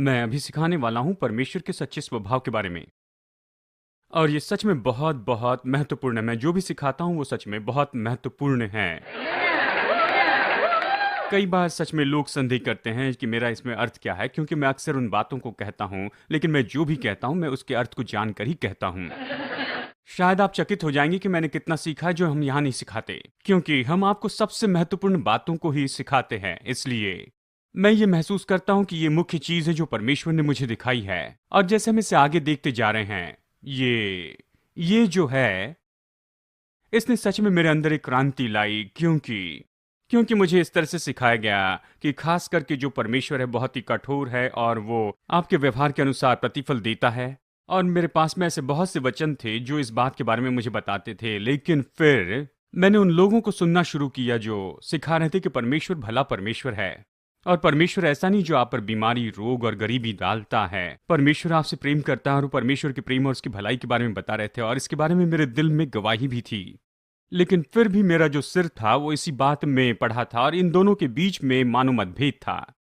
मैं अभी सिखाने वाला हूँ परमेश्वर के सच्चे स्वभाव के बारे में। और ये सच में बहुत बहुत महत्वपूर्ण है। मैं जो भी सिखाता हूँ वो सच में बहुत महत्वपूर्ण है। कई बार सच में लोग संदेह करते हैं कि मेरा इसमें अर्थ क्या है, क्योंकि मैं अक्सर उन बातों को कहता हूँ, लेकिन मैं जो भी कहता हूँ मैं उसके अर्थ को जानकर ही कहता हूँ। शायद आप चकित हो जाएंगे कि मैंने कितना सीखा है जो हम यहाँ नहीं सिखाते, क्योंकि हम आपको सबसे महत्वपूर्ण बातों को ही सिखाते हैं। इसलिए मैं ये महसूस करता हूँ कि ये मुख्य चीज है जो परमेश्वर ने मुझे दिखाई है। और जैसे हम इसे आगे देखते जा रहे हैं, ये जो है, इसने सच में मेरे अंदर एक क्रांति लाई, क्योंकि मुझे इस तरह से सिखाया गया कि खास करके जो परमेश्वर है बहुत ही कठोर है और वो आपके व्यवहार के अनुसार प्रतिफल देता है। और मेरे पास में ऐसे बहुत से वचन थे जो इस बात के बारे में मुझे बताते थे, लेकिन फिर मैंने उन लोगों को सुनना शुरू किया जो सिखा रहे थे कि परमेश्वर भला परमेश्वर है। और परमेश्वर ऐसा नहीं जो आप पर बीमारी, रोग और गरीबी डालता है। परमेश्वर आपसे प्रेम करता है और वो परमेश्वर के प्रेम और उसकी भलाई के बारे में बता रहे थे, और इसके बारे में मेरे दिल में गवाही भी थी। लेकिन फिर भी मेरा जो सिर था वो इसी बात में पढ़ा था, और इन दोनों के बीच में मानो मतभेद था।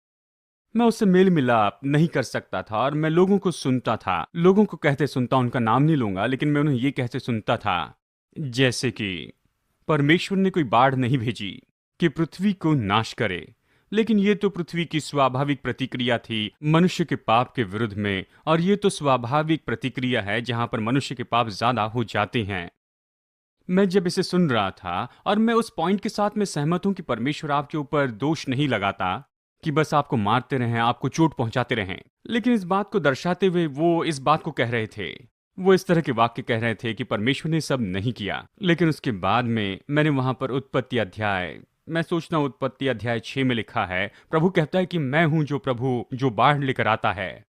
मैं उससे मेल मिलाप नहीं कर सकता था, और मैं लोगों को सुनता था, लोगों को कहते सुनता, उनका नाम नहीं लूंगा, लेकिन मैं उन्हें ये कहते सुनता था जैसे कि परमेश्वर ने कोई बाढ़ नहीं भेजी कि पृथ्वी को नाश करे, लेकिन ये तो पृथ्वी की स्वाभाविक प्रतिक्रिया थी मनुष्य के पाप के विरुद्ध में, और ये तो स्वाभाविक प्रतिक्रिया है जहां पर मनुष्य के पाप ज्यादा हो जाते हैं। मैं जब इसे सुन रहा था, और मैं उस पॉइंट के साथ में सहमत हूं कि परमेश्वर आपके ऊपर दोष नहीं लगाता कि बस आपको मारते रहें, आपको चोट पहुंचाते रहें, लेकिन इस बात को दर्शाते हुए वो इस बात को कह रहे थे, वो इस तरह के वाक्य कह रहे थे कि परमेश्वर ने सब नहीं किया। लेकिन उसके बाद में मैंने वहां पर उत्पत्ति अध्याय, मैं सोचता हूं उत्पत्ति अध्याय 6 में लिखा है, प्रभु कहता है कि मैं हूं जो प्रभु जो बाढ़ लेकर आता है।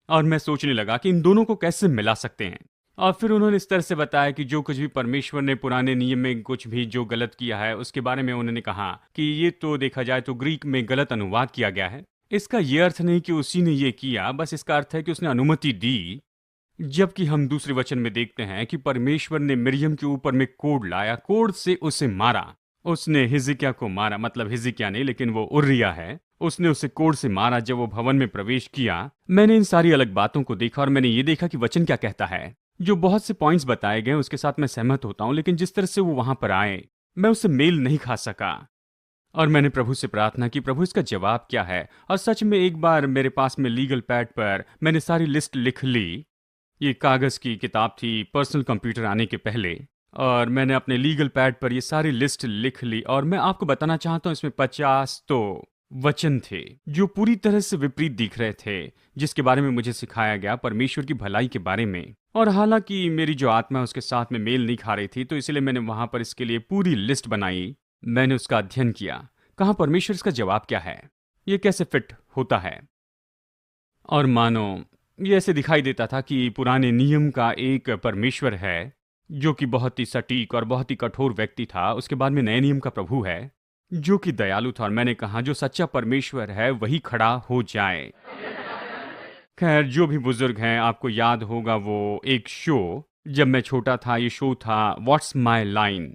और मैं सोचने लगा कि इन दोनों को कैसे मिला सकते हैं। और फिर उन्होंने इस तरह से बताया कि जो कुछ भी परमेश्वर ने पुराने नियम में कुछ भी जो गलत किया है उसके बारे में उन्होंने कहा कि ये तो देखा जाए तो ग्रीक में गलत अनुवाद किया गया है। इसका ये अर्थ नहीं कि उसी ने ये किया, बस इसका अर्थ है कि उसने अनुमति दी। जबकि हम दूसरे वचन में देखते हैं कि परमेश्वर ने मिरियम के ऊपर में कोढ़ लाया, कोढ़ से उसे मारा। उसने हिजकिय्याह को मारा, मतलब हिजकिय्याह नहीं लेकिन वो उर्रिया है, उसने उसे कोढ़ से मारा जब वो भवन में प्रवेश किया। मैंने इन सारी अलग बातों को देखा और मैंने ये देखा कि वचन क्या कहता है। जो बहुत से पॉइंट्स बताए गए उसके साथ मैं सहमत होता हूं, लेकिन जिस तरह से वो वहां पर आए मैं उससे मेल नहीं खा सका। और मैंने प्रभु से प्रार्थना की, प्रभु इसका जवाब क्या है। और सच में एक बार मेरे पास में लीगल पैड पर मैंने सारी लिस्ट लिख ली। ये कागज की किताब थी पर्सनल कंप्यूटर आने के पहले, और मैंने अपने लीगल पैड पर ये सारी लिस्ट लिख ली। और मैं आपको बताना चाहता हूँ इसमें 50 तो वचन थे जो पूरी तरह से विपरीत दिख रहे थे जिसके बारे में मुझे सिखाया गया परमेश्वर की भलाई के बारे में। और हालांकि मेरी जो आत्मा है उसके साथ में मेल नहीं खा रही थी, तो इसलिए मैंने वहां पर इसके लिए पूरी लिस्ट बनाई। मैंने उसका अध्ययन किया, कहा परमेश्वर इसका जवाब क्या है, ये कैसे फिट होता है। और मानो ये ऐसे दिखाई देता था कि पुराने नियम का एक परमेश्वर है जो कि बहुत ही सटीक और बहुत ही कठोर व्यक्ति था, उसके बाद में नए नियम का प्रभु है जो कि दयालु था। और मैंने कहा जो सच्चा परमेश्वर है वही खड़ा हो जाए। खैर, जो भी बुजुर्ग हैं आपको याद होगा वो एक शो, जब मैं छोटा था ये शो था व्हाट्स माई लाइन।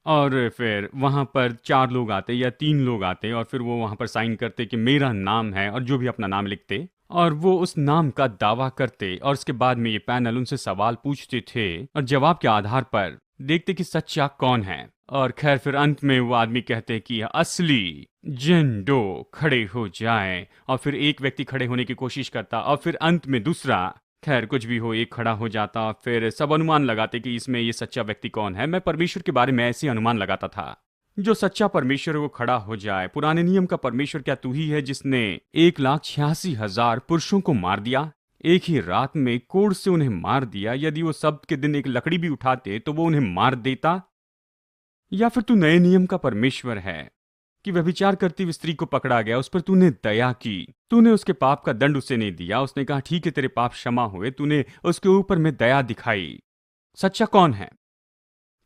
और फिर वहाँ पर 4 लोग आते या 3 लोग आते और फिर वो वहाँ पर साइन करते कि मेरा नाम है, और जो भी अपना नाम लिखते और वो उस नाम का दावा करते, और उसके बाद में ये पैनल उनसे सवाल पूछते थे और जवाब के आधार पर देखते कि सच्चा कौन है। और खैर फिर अंत में वो आदमी कहते कि असली जिन डो खड़े हो जाएं, और फिर एक व्यक्ति खड़े होने की कोशिश करता और फिर अंत में दूसरा, खैर कुछ भी हो, एक खड़ा हो जाता। फिर सब अनुमान लगाते कि इसमें ये सच्चा व्यक्ति कौन है। मैं परमेश्वर के बारे में ऐसे अनुमान लगाता था, जो सच्चा परमेश्वर वो खड़ा हो जाए। पुराने नियम का परमेश्वर क्या तू ही है जिसने 1,86,000 पुरुषों को मार दिया, एक ही रात में कोढ़ से उन्हें मार दिया। यदि वो सब के दिन एक लकड़ी भी उठाते तो वो उन्हें मार देता। या फिर तू नए नियम का परमेश्वर है कि व्यभिचार करती हुई स्त्री को पकड़ा गया, उस पर तूने दया की, तूने उसके पाप का दंड उसे नहीं दिया, उसने कहा ठीक है तेरे पाप क्षमा हुए, तूने उसके ऊपर में दया दिखाई। सच्चा कौन है?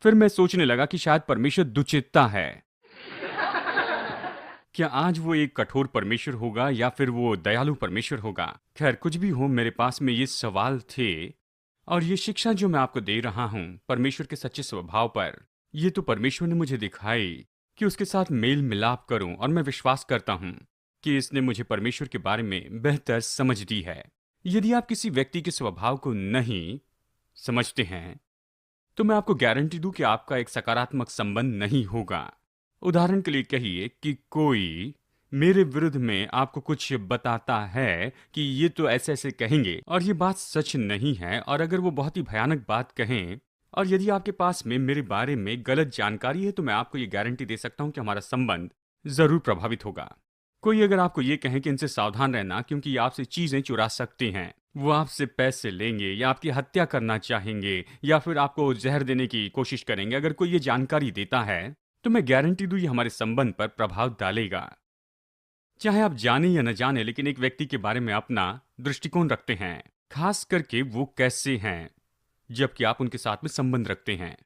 फिर मैं सोचने लगा कि शायद परमेश्वर दुचित्ता है। क्या आज वो एक कठोर परमेश्वर होगा या फिर वो दयालु परमेश्वर होगा? खैर कुछ भी हो, मेरे पास में ये सवाल थे, और ये शिक्षा जो मैं आपको दे रहा हूं परमेश्वर के सच्चे स्वभाव पर, ये तो परमेश्वर ने मुझे दिखाई कि उसके साथ मेल मिलाप करूं, और मैं विश्वास करता हूं कि इसने मुझे परमेश्वर के बारे में बेहतर समझ दी है। यदि आप किसी व्यक्ति के स्वभाव को नहीं समझते हैं, तो मैं आपको गारंटी दूं कि आपका एक सकारात्मक संबंध नहीं होगा। उदाहरण के लिए कहिए कि कोई मेरे विरुद्ध में आपको कुछ बताता है कि ये तो ऐसे ऐसे कहेंगे और ये बात सच नहीं है, और अगर वो बहुत ही भयानक बात कहें और यदि आपके पास में मेरे बारे में गलत जानकारी है, तो मैं आपको ये गारंटी दे सकता हूं कि हमारा संबंध जरूर प्रभावित होगा। कोई अगर आपको ये कहे कि इनसे सावधान रहना क्योंकि ये आपसे चीजें चुरा सकते हैं, वो आपसे पैसे लेंगे या आपकी हत्या करना चाहेंगे या फिर आपको जहर देने की कोशिश करेंगे, अगर कोई ये जानकारी देता है तो मैं गारंटी दूं ये हमारे संबंध पर प्रभाव डालेगा। चाहे आप जाने या न जाने, लेकिन एक व्यक्ति के बारे में अपना दृष्टिकोण रखते हैं, खास करके वो कैसे हैं जबकि आप उनके साथ में संबंध रखते हैं,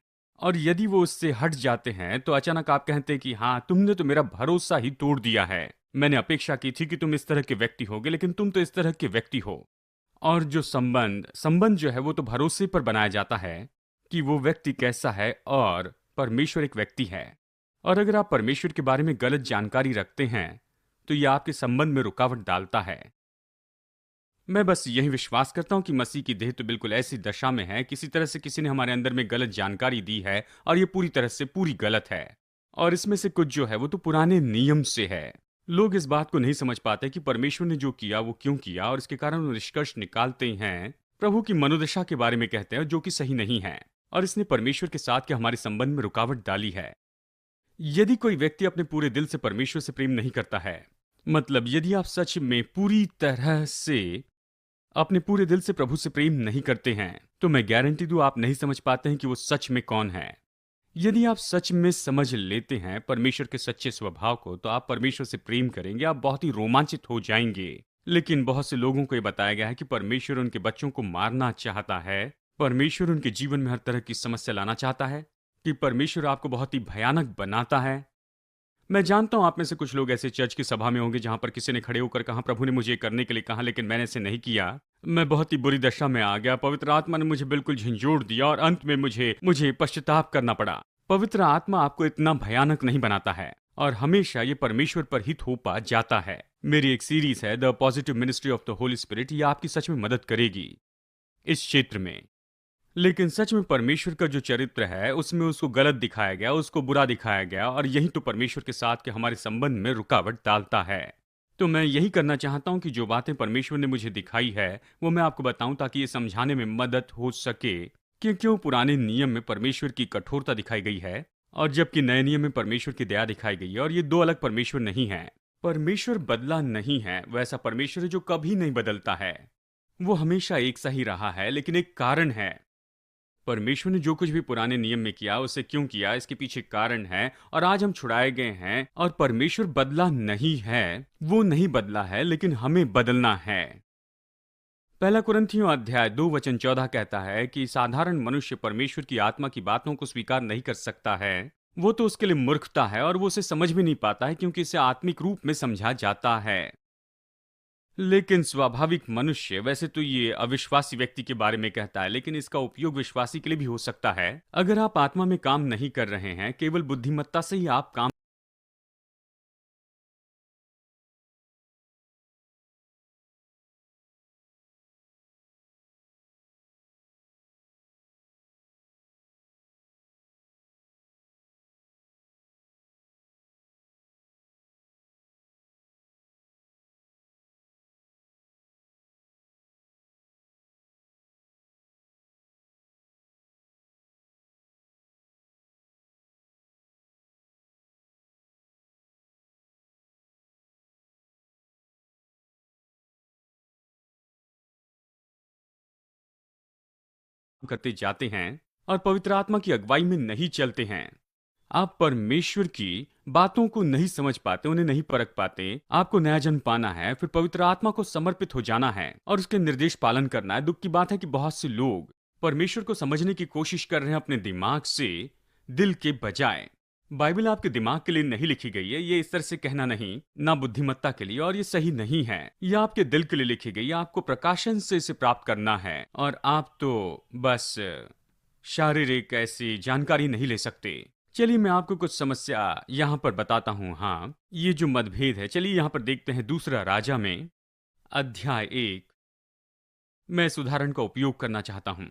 और यदि वो उससे हट जाते हैं तो अचानक आप कहते हैं कि हाँ, तुमने तो मेरा भरोसा ही तोड़ दिया है। मैंने अपेक्षा की थी कि तुम इस तरह के व्यक्ति होगे, लेकिन तुम तो इस तरह के व्यक्ति हो। और जो संबंध संबंध जो है वो तो भरोसे पर बनाया जाता है कि वो व्यक्ति कैसा है, और परमेश्वर एक व्यक्ति है। और अगर आप परमेश्वर के बारे में गलत जानकारी रखते हैं तो यह आपके संबंध में रुकावट डालता है। मैं बस यही विश्वास करता हूं कि मसीह की देह तो बिल्कुल ऐसी दशा में है, किसी तरह से किसी ने हमारे अंदर में गलत जानकारी दी है और ये पूरी तरह से पूरी गलत है। और इसमें से कुछ जो है वो तो पुराने नियम से है। लोग इस बात को नहीं समझ पाते कि परमेश्वर ने जो किया वो क्यों किया, और इसके कारण वो निष्कर्ष निकालते हैं, प्रभु की मनोदशा के बारे में कहते हैं जो कि सही नहीं है, और इसने परमेश्वर के साथ के हमारे संबंध में रुकावट डाली है। यदि कोई व्यक्ति अपने पूरे दिल से परमेश्वर से प्रेम नहीं करता है, मतलब यदि आप सच में पूरी तरह से अपने पूरे दिल से प्रभु से प्रेम नहीं करते हैं, तो मैं गारंटी दूं आप नहीं समझ पाते हैं कि वो सच में कौन है। यदि आप सच में समझ लेते हैं परमेश्वर के सच्चे स्वभाव को, तो आप परमेश्वर से प्रेम करेंगे, आप बहुत ही रोमांचित हो जाएंगे। लेकिन बहुत से लोगों को यह बताया गया है कि परमेश्वर उनके बच्चों को मारना चाहता है, परमेश्वर उनके जीवन में हर तरह की समस्या लाना चाहता है, कि परमेश्वर आपको बहुत ही भयानक बनाता है। मैं जानता हूं आप में से कुछ लोग ऐसे चर्च की सभा में होंगे जहां पर किसी ने खड़े होकर कहा, प्रभु ने मुझे ये करने के लिए कहा लेकिन मैंने इसे नहीं किया, मैं बहुत ही बुरी दशा में आ गया, पवित्र आत्मा ने मुझे बिल्कुल झंझोड़ दिया और अंत में मुझे पश्चाताप करना पड़ा। पवित्र आत्मा आपको इतना भयानक नहीं बनाता है, और हमेशा ये परमेश्वर पर ही थोपा जाता है। मेरी एक सीरीज है the positive ministry of the Holi spirit, ये आपकी सच में मदद करेगी इस क्षेत्र में। लेकिन सच में परमेश्वर का जो चरित्र है उसमें उसको गलत दिखाया गया, उसको बुरा दिखाया गया, और यही तो परमेश्वर के साथ के हमारे संबंध में रुकावट डालता है। तो मैं यही करना चाहता हूं कि जो बातें परमेश्वर ने मुझे दिखाई है वो मैं आपको बताऊं, ताकि ये समझाने में मदद हो सके कि क्यों पुराने नियम में परमेश्वर की कठोरता दिखाई गई है और जबकि नए नियम में परमेश्वर की दया दिखाई गई है, और ये दो अलग परमेश्वर नहीं है। परमेश्वर बदला नहीं है, वैसा परमेश्वर है जो कभी नहीं बदलता है, वो हमेशा एक सा ही रहा है, लेकिन एक कारण है। परमेश्वर ने जो कुछ भी पुराने नियम में किया उसे क्यों किया, इसके पीछे कारण है, और आज हम छुड़ाए गए हैं। और परमेश्वर बदला नहीं है, वो नहीं बदला है, लेकिन हमें बदलना है। पहला कुरिन्थियों अध्याय 2 वचन 14 कहता है कि साधारण मनुष्य परमेश्वर की आत्मा की बातों को स्वीकार नहीं कर सकता है, वो तो उसके लिए मूर्खता है और वो उसे समझ भी नहीं पाता है, क्योंकि इसे आत्मिक रूप में समझा जाता है। लेकिन स्वाभाविक मनुष्य, वैसे तो ये अविश्वासी व्यक्ति के बारे में कहता है, लेकिन इसका उपयोग विश्वासी के लिए भी हो सकता है। अगर आप आत्मा में काम नहीं कर रहे हैं, केवल बुद्धिमत्ता से ही आप काम करते जाते हैं और पवित्र आत्मा की अगुवाई में नहीं चलते हैं, आप परमेश्वर की बातों को नहीं समझ पाते, उन्हें नहीं परख पाते। आपको नया जन्म पाना है, फिर पवित्र आत्मा को समर्पित हो जाना है और उसके निर्देश पालन करना है। दुख की बात है कि बहुत से लोग परमेश्वर को समझने की कोशिश कर रहे हैं अपने दिमाग से, दिल के बजाय। बाइबल आपके दिमाग के लिए नहीं लिखी गई है, ये इस तरह से कहना नहीं, ना बुद्धिमत्ता के लिए, और ये सही नहीं है। ये आपके दिल के लिए लिखी गई है, आपको प्रकाशन से इसे प्राप्त करना है, और आप तो बस शारीरिक ऐसी जानकारी नहीं ले सकते। चलिए मैं आपको कुछ समस्या यहाँ पर बताता हूँ। हाँ, ये जो मतभेद है, चलिए यहाँ पर देखते हैं दूसरा राजा में अध्याय 1। मैं इस उदाहरण का उपयोग करना चाहता हूँ।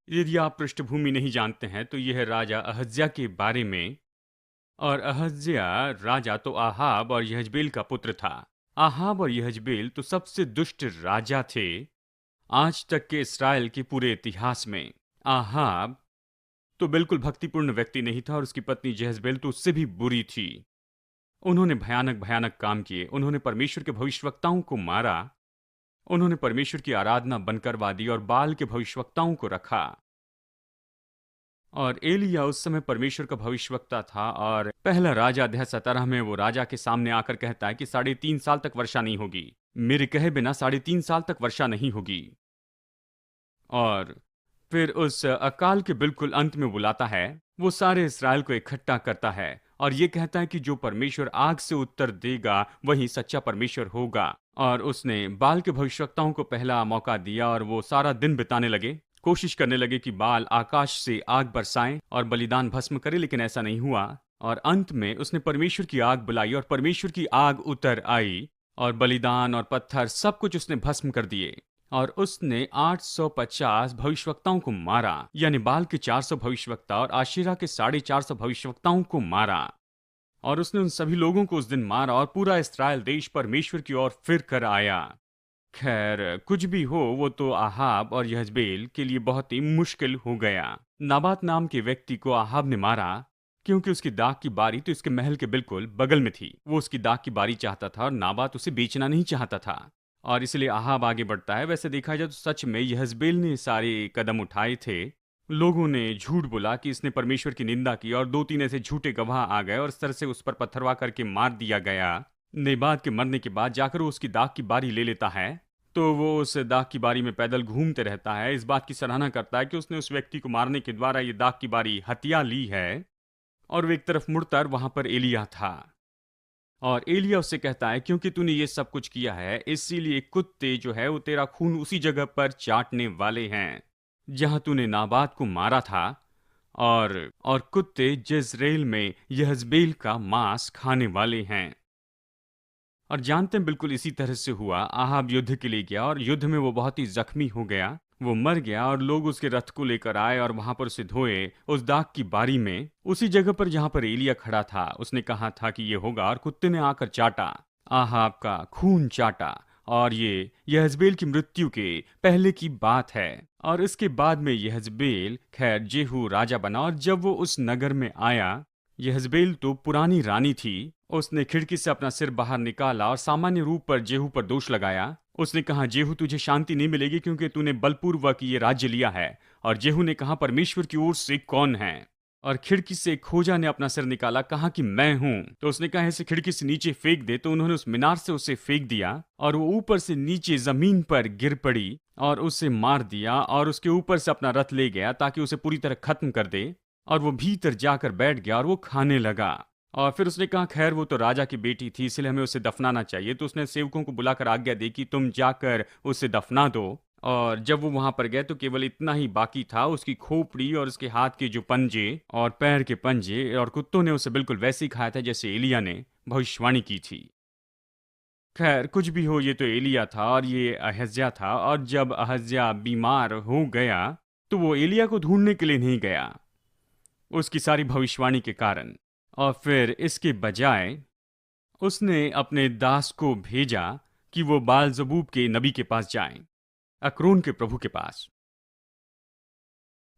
यदि आप पृष्ठभूमि नहीं जानते हैं तो यह राजा अहज्या के बारे में। और अहज्या राजा तो आहाब और यहजबेल का पुत्र था। आहाब और यहजबेल तो सबसे दुष्ट राजा थे आज तक के इस्राएल के पूरे इतिहास में। आहाब तो बिल्कुल भक्तिपूर्ण व्यक्ति नहीं था और उसकी पत्नी यहजबेल तो उससे भी बुरी थी। उन्होंने भयानक भयानक काम किए। उन्होंने परमेश्वर के भविष्यवक्ताओं को मारा। उन्होंने परमेश्वर की आराधना बंद करवा दी और बाल के भविष्यवक्ताओं को रखा। और एलिया उस समय परमेश्वर का भविष्यवक्ता था। और पहला राजा अध्याय 17 में वो राजा के सामने आकर कहता है कि 3.5 साल तक वर्षा नहीं होगी। मेरे कहे बिना 3.5 साल तक वर्षा नहीं होगी। और फिर उस अकाल के बिल्कुल अंत में बुलाता है। वो सारे इस्राएल को इकट्ठा करता है और ये कहता है कि जो परमेश्वर आग से उत्तर देगा वही सच्चा परमेश्वर होगा। और उसने बाल के भविष्यवक्ताओं को पहला मौका दिया और वो सारा दिन बिताने लगे, कोशिश करने लगे कि बाल आकाश से आग बरसाएं और बलिदान भस्म करे, लेकिन ऐसा नहीं हुआ। और अंत में उसने परमेश्वर की आग बुलाई और परमेश्वर की आग उतर आई और बलिदान और पत्थर सब कुछ उसने भस्म कर दिए। और उसने 850 भविष्यवक्ताओं को मारा, यानी बाल के 400 भविष्यवक्ता और आशेरा के 450 भविष्यवक्ताओं को मारा। और उसने उन सभी लोगों को उस दिन मारा और पूरा इस्राएल देश परमेश्वर की ओर फिर कर आया। खैर, कुछ भी हो, वो तो आहाब और यहजबेल के लिए बहुत ही मुश्किल हो गया। नाबात नाम के व्यक्ति को आहाब ने मारा क्योंकि उसकी दाख की बारी तो इसके महल के बिल्कुल बगल में थी। वो उसकी दाख की बारी चाहता था और नाबात उसे बेचना नहीं चाहता था और इसलिए आहाब आगे बढ़ता है। वैसे देखा जाए तो सच में यहजबेल ने सारे कदम उठाए थे। लोगों ने झूठ बोला कि इसने परमेश्वर की निंदा की और 2-3 ऐसे झूठे गवाह आ गए और इस तरह से उस पर पत्थरवा करके मार दिया गया। नेबात के मरने के बाद जाकर वो उसकी दाख की बारी ले लेता है तो वो उस दाख की बारी में पैदल घूमते रहता है। इस बात की सराहना करता है कि उसने उस व्यक्ति को मारने के द्वारा ये दाख की बारी हत्या ली है। और वो एक तरफ मुड़ता वहां पर एलिया था और एलिया उससे कहता है क्योंकि तूने ये सब कुछ किया है इसीलिए कुत्ते जो है वो तेरा खून उसी जगह पर चाटने वाले हैं जहां तूने नाबात को मारा था। और कुत्ते जezreel में यहजबेल का मांस खाने वाले हैं। और जानते हैं बिल्कुल इसी तरह से हुआ। आहाब युद्ध के लिए गया और युद्ध में वो बहुत ही जख्मी हो गया, वो मर गया और लोग उसके रथ को लेकर आए और वहां पर उसे धोए उस दाग की बारी में, उसी जगह पर जहां पर एलिया खड़ा था। उसने कहा था कि ये होगा और कुत्ते ने आकर चाटा, आहाब का खून चाटा। और ये यहजबेल की मृत्यु के पहले की बात है। और इसके बाद में यहजबेल खैर जेहू राजा बना और जब वो उस नगर में आया, यहजबेल तो पुरानी रानी थी। उसने खिड़की से अपना सिर बाहर निकाला और सामान्य रूप पर जेहू पर दोष लगाया। उसने कहा जेहू तुझे शांति नहीं मिलेगी क्योंकि तूने बलपूर्वक ये राज्य लिया है। और जेहू ने कहा परमेश्वर की ओर से कौन है। और खिड़की से खोजा ने अपना सिर निकाला, कहा कि मैं हूं। तो उसने कहा इसे खिड़की से नीचे फेंक दे। तो उन्होंने उस मीनार से उसे फेंक दिया और वो ऊपर से नीचे जमीन पर गिर पड़ी और उसे मार दिया और उसके ऊपर से अपना रथ ले गया ताकि उसे पूरी तरह खत्म कर दे। और वो भीतर जाकर बैठ गया और वो खाने लगा। और फिर उसने कहा खैर वो तो राजा की बेटी थी इसलिए हमें उसे दफनाना चाहिए। तो उसने सेवकों को बुलाकर आज्ञा दी कि तुम जाकर उसे दफना दो। और जब वो वहां पर गए तो केवल इतना ही बाकी था, उसकी खोपड़ी और उसके हाथ के जो पंजे और पैर के पंजे, और कुत्तों ने उसे बिल्कुल वैसे ही खाया था जैसे एलिया ने भविष्यवाणी की थी। खैर कुछ भी हो, ये तो एलिया था और ये अहज्या था। और जब अहज्या बीमार हो गया तो वो एलिया को ढूंढने के लिए नहीं गया उसकी सारी भविष्यवाणी के कारण। और फिर इसके बजाय उसने अपने दास को भेजा कि वो बाल ज़बूब के नबी के पास जाएं, अक्रोन के प्रभु के पास।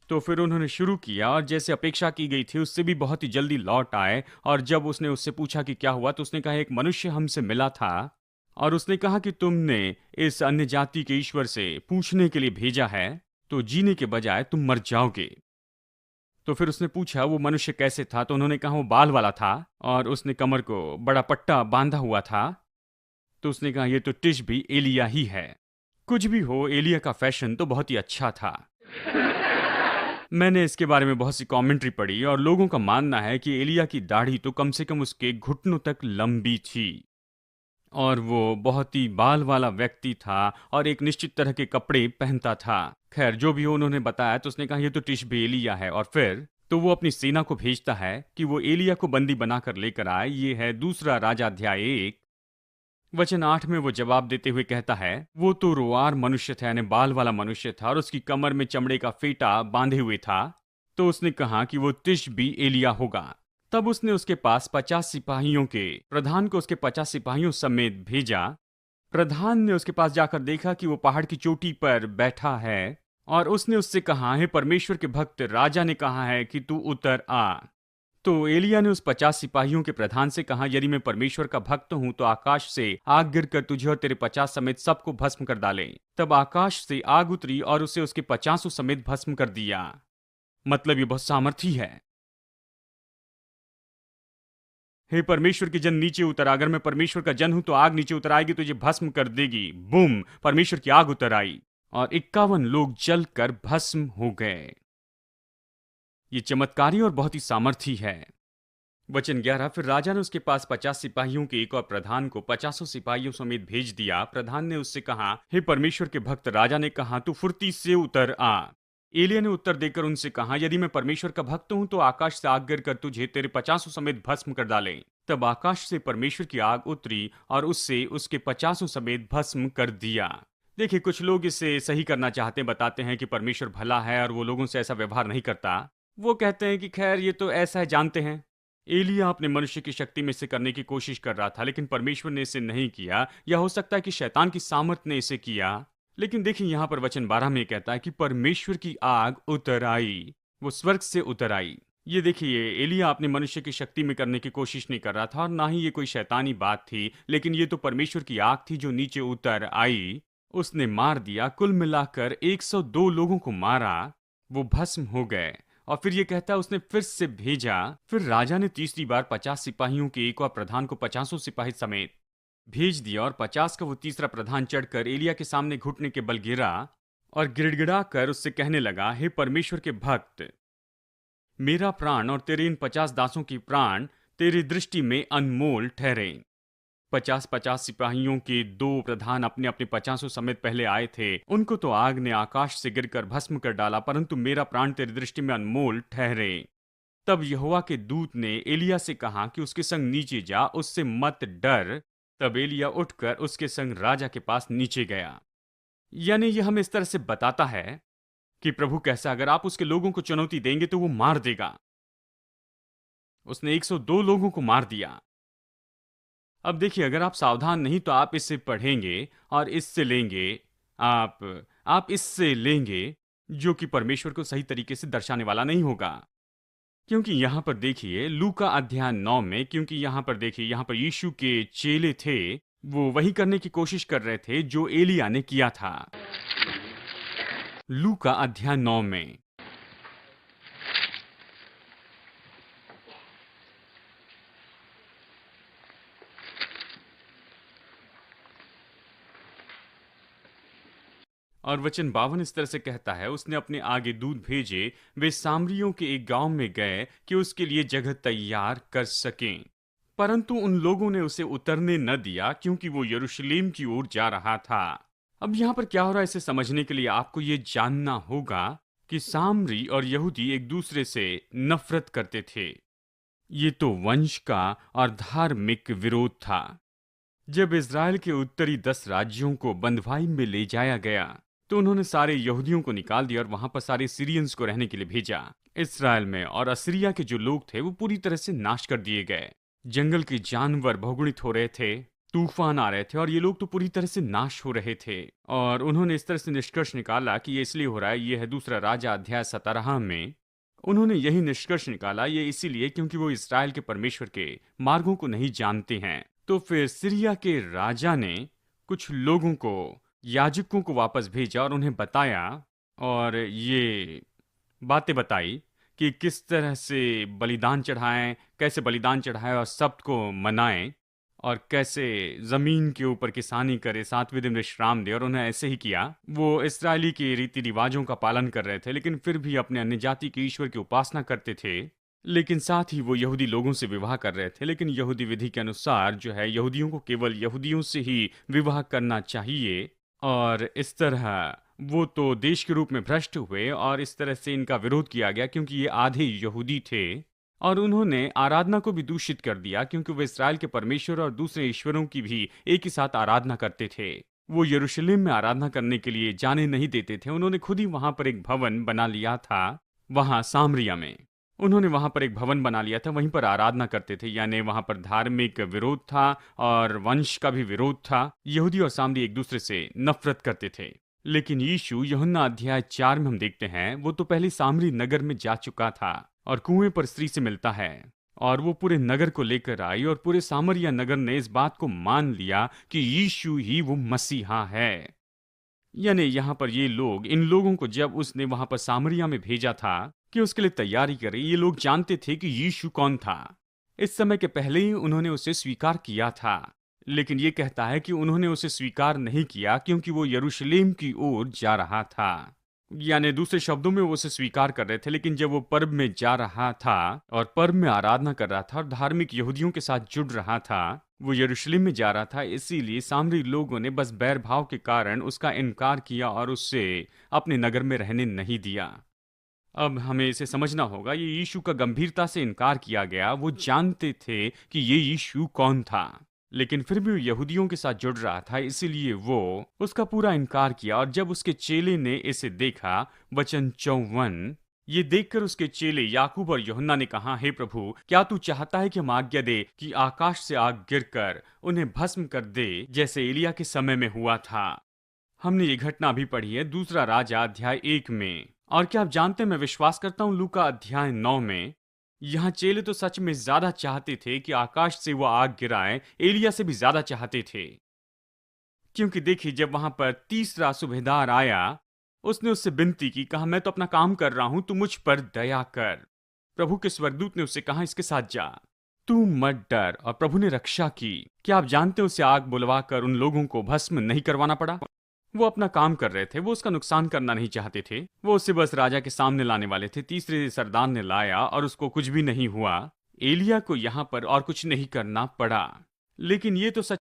तो फिर उन्होंने शुरू किया और जैसे अपेक्षा की गई थी उससे भी बहुत ही जल्दी लौट आए। और जब उसने उससे पूछा कि क्या हुआ तो उसने कहा एक मनुष्य हमसे मिला था और उसने कहा कि तुमने इस अन्य जाति के ईश्वर से पूछने के लिए भेजा है तो जीने के बजाय तुम मर जाओगे। तो फिर उसने पूछा वो मनुष्य कैसे था। तो उन्होंने कहा वो बाल वाला था और उसने कमर को बड़ा पट्टा बांधा हुआ था। तो उसने कहा ये तो टिशबी एलिया ही है। कुछ भी हो, एलिया का फैशन तो बहुत ही अच्छा था। मैंने इसके बारे में बहुत सी कमेंट्री पढ़ी और लोगों का मानना है कि एलिया की दाढ़ी तो कम से कम उसके घुटनों तक लंबी थी और वो बहुत ही बाल वाला व्यक्ति था और एक निश्चित तरह के कपड़े पहनता था। खैर जो भी हो, उन्होंने बताया तो उसने कहा ये तो तिशबी एलिया है, और फिर तो वो अपनी सेना को भेजता है कि वो एलिया को बंदी बनाकर लेकर आए। ये है दूसरा राजा अध्याय 1 वचन 8 में वो जवाब देते हुए कहता है, वो तो रोआर मनुष्य था, यानी बाल वाला मनुष्य था, और उसकी कमर में चमड़े का फेटा बांधे हुए था। तो उसने कहा कि वो तिशबी एलिया होगा। तब उसने उसके पास 50 सिपाहियों के प्रधान को उसके 50 सिपाहियों समेत भेजा। प्रधान ने उसके पास जाकर देखा कि वो पहाड़ की चोटी पर बैठा है, और उसने उससे कहा, हे परमेश्वर के भक्त, राजा ने कहा है कि तू उतर आ। तो एलिया ने उस 50 सिपाहियों के प्रधान से कहा, यदि मैं परमेश्वर का भक्त हूं तो आकाश से आग गिर कर तुझे और तेरे 50 समेत सबको भस्म कर डाले। तब आकाश से आग उतरी और उसे उसके 50 समेत भस्म कर दिया। मतलब ये बहुत सामर्थी है। हे परमेश्वर के जन, नीचे उतर। अगर मैं परमेश्वर का जन हूं तो आग नीचे उतर आएगी, तुझे भस्म कर देगी। बूम, परमेश्वर की आग उतर आई और 51 लोग जलकर भस्म हो गए। ये चमत्कारी और बहुत ही सामर्थी है। वचन 11, फिर राजा ने उसके पास 50 सिपाहियों के एक और प्रधान को 50 सिपाहियों समेत भेज दिया। प्रधान ने उससे कहा, हे परमेश्वर के भक्त, राजा ने कहा तू फुर्ती से उतर आ। एलिया ने उत्तर देकर उनसे कहा, यदि मैं परमेश्वर का भक्त हूं तो आकाश से आग गिर कर तुझे तेरे 50 समेत भस्म कर डाले। तब आकाश से परमेश्वर की आग उतरी और उससे उसके 50 समेत भस्म कर दिया। देखिए, कुछ लोग इसे सही करना चाहते, बताते हैं कि परमेश्वर भला है और वो लोगों से ऐसा व्यवहार नहीं करता। वो कहते हैं कि खैर ये तो ऐसा है, जानते हैं। एलिया अपने मनुष्य की शक्ति में इसे करने की कोशिश कर रहा था, लेकिन परमेश्वर ने इसे नहीं किया, या हो सकता है कि शैतान की सामर्थ ने इसे किया। लेकिन देखिए, यहां पर वचन 12 में कहता है कि परमेश्वर की आग उतर आई, वो स्वर्ग से उतर आई। ये देखिए, एलिया अपने मनुष्य की शक्ति में करने की कोशिश नहीं कर रहा था, और ना ही ये कोई शैतानी बात थी, लेकिन ये तो परमेश्वर की आग थी जो नीचे उतर आई। उसने मार दिया। कुल मिलाकर 102 लोगों को मारा, वो भस्म हो गए। और फिर ये कहता है उसने फिर से भेजा। फिर राजा ने तीसरी बार 50 सिपाहियों के एक और प्रधान को 50 सिपाही समेत भेज दिया, और 50 का वो तीसरा प्रधान चढ़कर एलिया के सामने घुटने के बल गिरा और गिड़गिड़ा कर उससे कहने लगा, हे परमेश्वर के भक्त, मेरा प्राण और तेरे इन 50 दासों की प्राण तेरी दृष्टि में अनमोल ठहरे। 50 सिपाहियों के दो प्रधान अपने अपने 50 समेत पहले आए थे। उनको तो आग ने आकाश से गिरकर भस्म कर डाला, परंतु मेरा प्राण तेरी दृष्टि में अनमोल ठहरे। तब यहोवा के दूत ने एलिया से कहा कि उसके संग नीचे जा, उससे मत डर। तब एलिया उठकर उसके संग राजा के पास नीचे गया। यानी यह हमें इस तरह से बताता है कि प्रभु कैसा, अगर आप उसके लोगों को चुनौती देंगे तो वो मार देगा। उसने 102 लोगों को मार दिया। अब देखिए, अगर आप सावधान नहीं तो आप इससे पढ़ेंगे और इससे लेंगे, आप इससे लेंगे जो कि परमेश्वर को सही तरीके से दर्शाने वाला नहीं होगा। क्योंकि यहां पर देखिए लूका अध्याय 9 में, क्योंकि यहां पर देखिए, यहां पर यीशु के चेले थे, वो वही करने की कोशिश कर रहे थे जो एलिया ने किया था। लूका अध्याय 9 में और वचन 52 इस तरह से कहता है, उसने अपने आगे दूत भेजे, वे सामरियों के एक गांव में गए कि उसके लिए जगह तैयार कर सकें। परंतु उन लोगों ने उसे उतरने न दिया, क्योंकि वो यरूशलेम की ओर जा रहा था। अब यहाँ पर क्या हो रहा है, इसे समझने के लिए आपको ये जानना होगा कि सामरी और यहूदी एक दूसरे से नफरत करते थे। ये तो वंश का और धार्मिक विरोध था। जब इज़राइल के उत्तरी 10 राज्यों को बंधुआई में ले जाया गया, तो उन्होंने सारे यहूदियों को निकाल दिया और वहां पर सारे सीरियंस को रहने के लिए भेजा। इस्राएल में और असीरिया के जो लोग थे वो पूरी तरह से नाश कर दिए गए। जंगल के जानवर बहुगुणित हो रहे थे, तूफान आ रहे थे, और ये लोग तो पूरी तरह से नाश हो रहे थे। और उन्होंने इस तरह से निष्कर्ष निकाला कि ये इसलिए हो रहा है, ये है दूसरा राजा अध्याय 17 में। उन्होंने यही निष्कर्ष निकाला, ये इसीलिए क्योंकि वो इस्राएल के परमेश्वर के मार्गों को नहीं जानते हैं। तो फिर सीरिया के राजा ने कुछ लोगों को, याजकों को वापस भेजा और उन्हें बताया, और ये बातें बताई कि किस तरह से बलिदान चढ़ाएं, कैसे बलिदान चढ़ाएं और सब्त को मनाएं, और कैसे जमीन के ऊपर किसानी करे, 7वें दिन विश्राम दे। और उन्हें ऐसे ही किया। वो इस्राएली के रीति रिवाजों का पालन कर रहे थे, लेकिन फिर भी अपने अन्य जाति के ईश्वर की उपासना करते थे। लेकिन साथ ही वो यहूदी लोगों से विवाह कर रहे थे, लेकिन यहूदी विधि के अनुसार जो है यहूदियों को केवल यहूदियों से ही विवाह करना चाहिए। और इस तरह वो तो देश के रूप में भ्रष्ट हुए और इस तरह से इनका विरोध किया गया क्योंकि ये आधे यहूदी थे। और उन्होंने आराधना को भी दूषित कर दिया क्योंकि वे इसराइल के परमेश्वर और दूसरे ईश्वरों की भी एक ही साथ आराधना करते थे। वो यरूशलेम में आराधना करने के लिए जाने नहीं देते थे। उन्होंने खुद ही वहां पर एक भवन बना लिया था, वहां सामरिया में। उन्होंने वहां पर एक भवन बना लिया था, वहीं पर आराधना करते थे। यानी वहां पर धार्मिक विरोध था और वंश का भी विरोध था। यहूदी और सामरी एक दूसरे से नफरत करते थे। लेकिन यीशु यूहन्ना अध्याय 4 में हम देखते हैं वो तो पहले सामरी नगर में जा चुका था और कुएं पर स्त्री से मिलता है और वो पूरे नगर को लेकर आई और पूरे सामरिया नगर ने इस बात को मान लिया कि यीशु ही वो मसीहा है। यानी यहाँ पर ये लोग, इन लोगों को जब उसने वहां पर सामरिया में भेजा था कि उसके लिए तैयारी करे, ये लोग जानते थे कि यीशु कौन था। इस समय के पहले ही उन्होंने उसे स्वीकार किया था। लेकिन ये कहता है कि उन्होंने उसे स्वीकार नहीं किया क्योंकि वो यरूशलेम की ओर जा रहा था। यानी दूसरे शब्दों में वो उसे स्वीकार कर रहे थे, लेकिन जब वो पर्व में जा रहा था और पर्व में आराधना कर रहा था और धार्मिक यहूदियों के साथ जुड़ रहा था, वो यरूशलेम में जा रहा था, इसीलिए सामरी लोगों ने बस बैर भाव के कारण उसका इनकार किया और उससे अपने नगर में रहने नहीं दिया। अब हमें इसे समझना होगा, ये यीशु का गंभीरता से इनकार किया गया। वो जानते थे कि ये यीशु कौन था, लेकिन फिर भी वो यहूदियों के साथ जुड़ रहा था, इसीलिए वो उसका पूरा इनकार किया। और जब उसके चेले ने इसे देखा, वचन 54, ये देखकर उसके चेले याकूब और यूहन्ना ने कहा, हे प्रभु, क्या तू चाहता है कि हम आज्ञा दे कि आकाश से आग गिरकर उन्हें भस्म कर दे जैसे एलिया के समय में हुआ था। हमने ये घटना अभी पढ़ी है दूसरा राजा अध्याय 1 में। और क्या आप जानते हैं, मैं विश्वास करता हूं लूका अध्याय 9 में यहाँ चेले तो सच में ज्यादा चाहते थे कि आकाश से वो आग गिराए, एलिया से भी ज्यादा चाहते थे। क्योंकि देखिए, जब वहां पर तीसरा सूबेदार आया, उसने उससे विनती की, कहा मैं तो अपना काम कर रहा हूं, तू मुझ पर दया कर। प्रभु के स्वर्गदूत ने उससे कहा, इसके साथ जा, तू मत डर। और प्रभु ने रक्षा की। क्या आप जानते हैं, उसे आग बुलवा कर उन लोगों को भस्म नहीं करवाना पड़ा। वो अपना काम कर रहे थे, वो उसका नुकसान करना नहीं चाहते थे। वो उसे बस राजा के सामने लाने वाले थे। तीसरे सरदार ने लाया और उसको कुछ भी नहीं हुआ। एलिया को यहाँ पर और कुछ नहीं करना पड़ा। लेकिन ये तो सच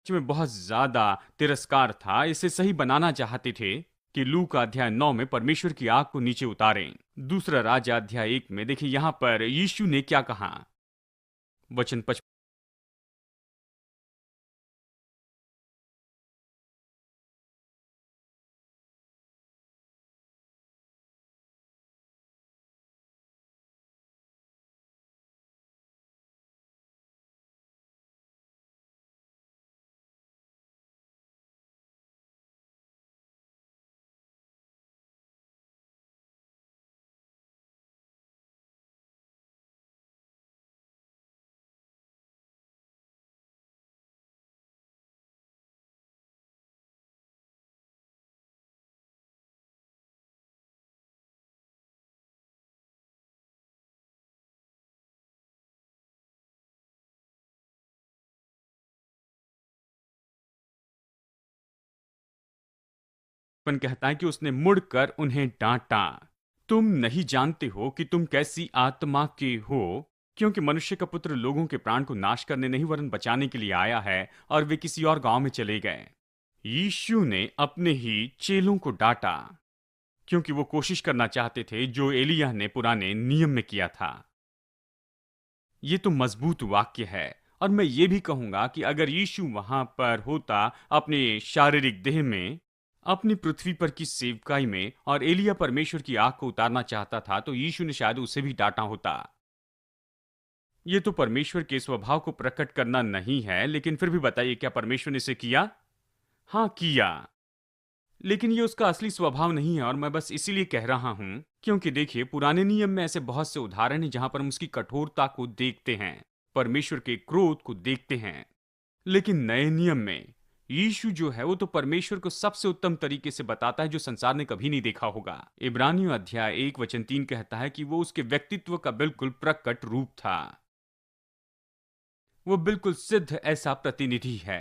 में बहुत ज्यादा तिरस्कार था। इसे सही बनाना चाहते थे कि लू का अध्याय 9 में परमेश्वर की आग को नीचे उतारें। दूसरा राजा अध्याय 1 में देखिए यहाँ पर यीशु ने क्या कहा, वचन 55। कहता है कि उसने मुड़कर उन्हें डांटा, तुम नहीं जानते हो कि तुम कैसी आत्मा के हो, क्योंकि मनुष्य का पुत्र लोगों के प्राण को नाश करने नहीं वरन बचाने के लिए आया है। और वे किसी और गांव में चले गए। यीशु ने अपने ही चेलों को डांटा क्योंकि वो कोशिश करना चाहते थे जो एलिय्याह ने पुराने नियम में किया था। ये तो मजबूत वाक्य है। और मैं ये भी कहूंगा कि अगर यीशु वहां पर होता अपने शारीरिक देह में, अपनी पृथ्वी पर की सेवकाई में, और एलिय्याह परमेश्वर की आग को उतारना चाहता था, तो यीशु ने शायद उसे भी डांटा होता। ये तो परमेश्वर के स्वभाव को प्रकट करना नहीं है, लेकिन फिर भी बताइए, क्या परमेश्वर ने इसे किया? हाँ, किया। लेकिन ये उसका असली स्वभाव नहीं है। और मैं बस इसीलिए कह रहा हूं क्योंकि देखिए, पुराने नियम में ऐसे बहुत से उदाहरण हैं जहां पर हम उसकी कठोरता को देखते हैं, परमेश्वर के क्रोध को देखते हैं। लेकिन नए नियम में यीशु जो है वो तो परमेश्वर को सबसे उत्तम तरीके से बताता है जो संसार ने कभी नहीं देखा होगा। इब्रानियों अध्याय 1 वचन 3 कहता है कि वो उसके व्यक्तित्व का बिल्कुल प्रकट रूप था। वो बिल्कुल सिद्ध ऐसा प्रतिनिधि है।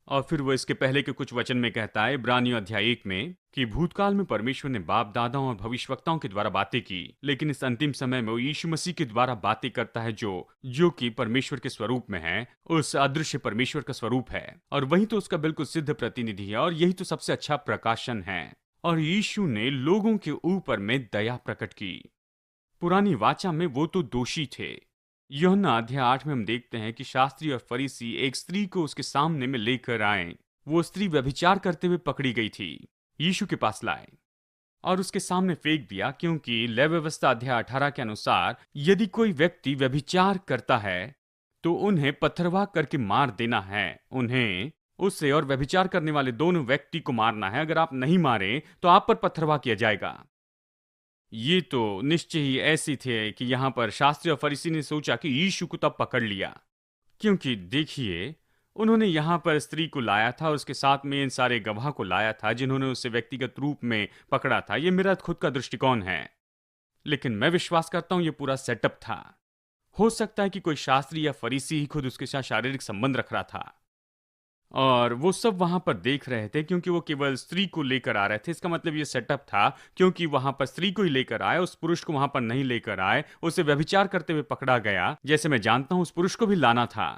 और फिर वो इसके पहले के कुछ वचन में कहता है इब्रानियों अध्याय 1 में कि भूतकाल में परमेश्वर ने बाप दादाओं और भविष्यवक्ताओं के द्वारा बातें की, लेकिन इस अंतिम समय में वो यीशु मसीह के द्वारा बातें करता है जो कि परमेश्वर के स्वरूप में है, उस अदृश्य परमेश्वर का स्वरूप है। और वही तो उसका बिल्कुल सिद्ध प्रतिनिधि है, और यही तो सबसे अच्छा प्रकाशन है। और यीशु ने लोगों के ऊपर में दया प्रकट की। पुरानी वाचा में वो तो दोषी थे। यूहन्ना अध्याय 8 में हम देखते हैं कि शास्त्री और फरीसी एक स्त्री को उसके सामने में लेकर आए। वो स्त्री व्यभिचार करते हुए पकड़ी गई थी। यीशु के पास लाए और उसके सामने फेंक दिया, क्योंकि लेवी व्यवस्था अध्याय 18 के अनुसार यदि कोई व्यक्ति व्यभिचार करता है तो उन्हें पथरवाह करके मार देना है। उन्हें, उसे और व्यभिचार करने वाले दोनों व्यक्ति को मारना है। अगर आप नहीं मारे तो आप पर पथरवाह किया जाएगा। ये तो निश्चय ही ऐसी थे कि यहां पर शास्त्री और फरीसी ने सोचा कि यीशु को तब पकड़ लिया, क्योंकि देखिए उन्होंने यहां पर स्त्री को लाया था, उसके साथ में इन सारे गवाह को लाया था जिन्होंने उसे व्यक्तिगत रूप में पकड़ा था। ये मेरा खुद का दृष्टिकोण है, लेकिन मैं विश्वास करता हूं ये पूरा सेटअप था। हो सकता है कि कोई शास्त्री या फरीसी ही खुद उसके साथ शारीरिक संबंध रख रहा था और वो सब वहां पर देख रहे थे, क्योंकि वो केवल स्त्री को लेकर आ रहे थे। इसका मतलब ये सेटअप था, क्योंकि वहां पर स्त्री को ही लेकर आए, उस पुरुष को वहां पर नहीं लेकर आए, उसे व्यभिचार करते हुए पकड़ा गया। जैसे मैं जानता हूं उस पुरुष को भी लाना था,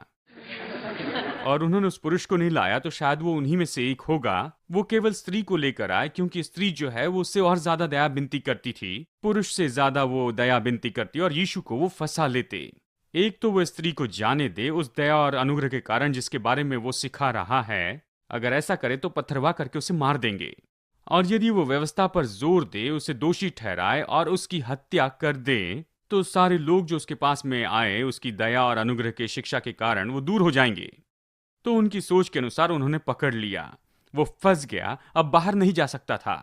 और उन्होंने उस पुरुष को नहीं लाया तो शायद वो उन्हीं में से एक होगा। वो केवल स्त्री को लेकर आए, क्योंकि स्त्री जो है वो उससे और ज्यादा दया बिनती करती थी, पुरुष से ज्यादा वो दया बिनती करती, और यीशु को वो फंसा लेते। एक तो वो स्त्री को जाने दे उस दया और अनुग्रह के कारण जिसके बारे में वो सिखा रहा है। अगर ऐसा करे तो पथरवाह करके उसे मार देंगे, और यदि वो व्यवस्था पर जोर दे, उसे दोषी ठहराए और उसकी हत्या कर दे, तो सारे लोग जो उसके पास में आए उसकी दया और अनुग्रह के शिक्षा के कारण वो दूर हो जाएंगे। तो उनकी सोच के अनुसार उन्होंने पकड़ लिया। वो फंस गया, अब बाहर नहीं जा सकता था।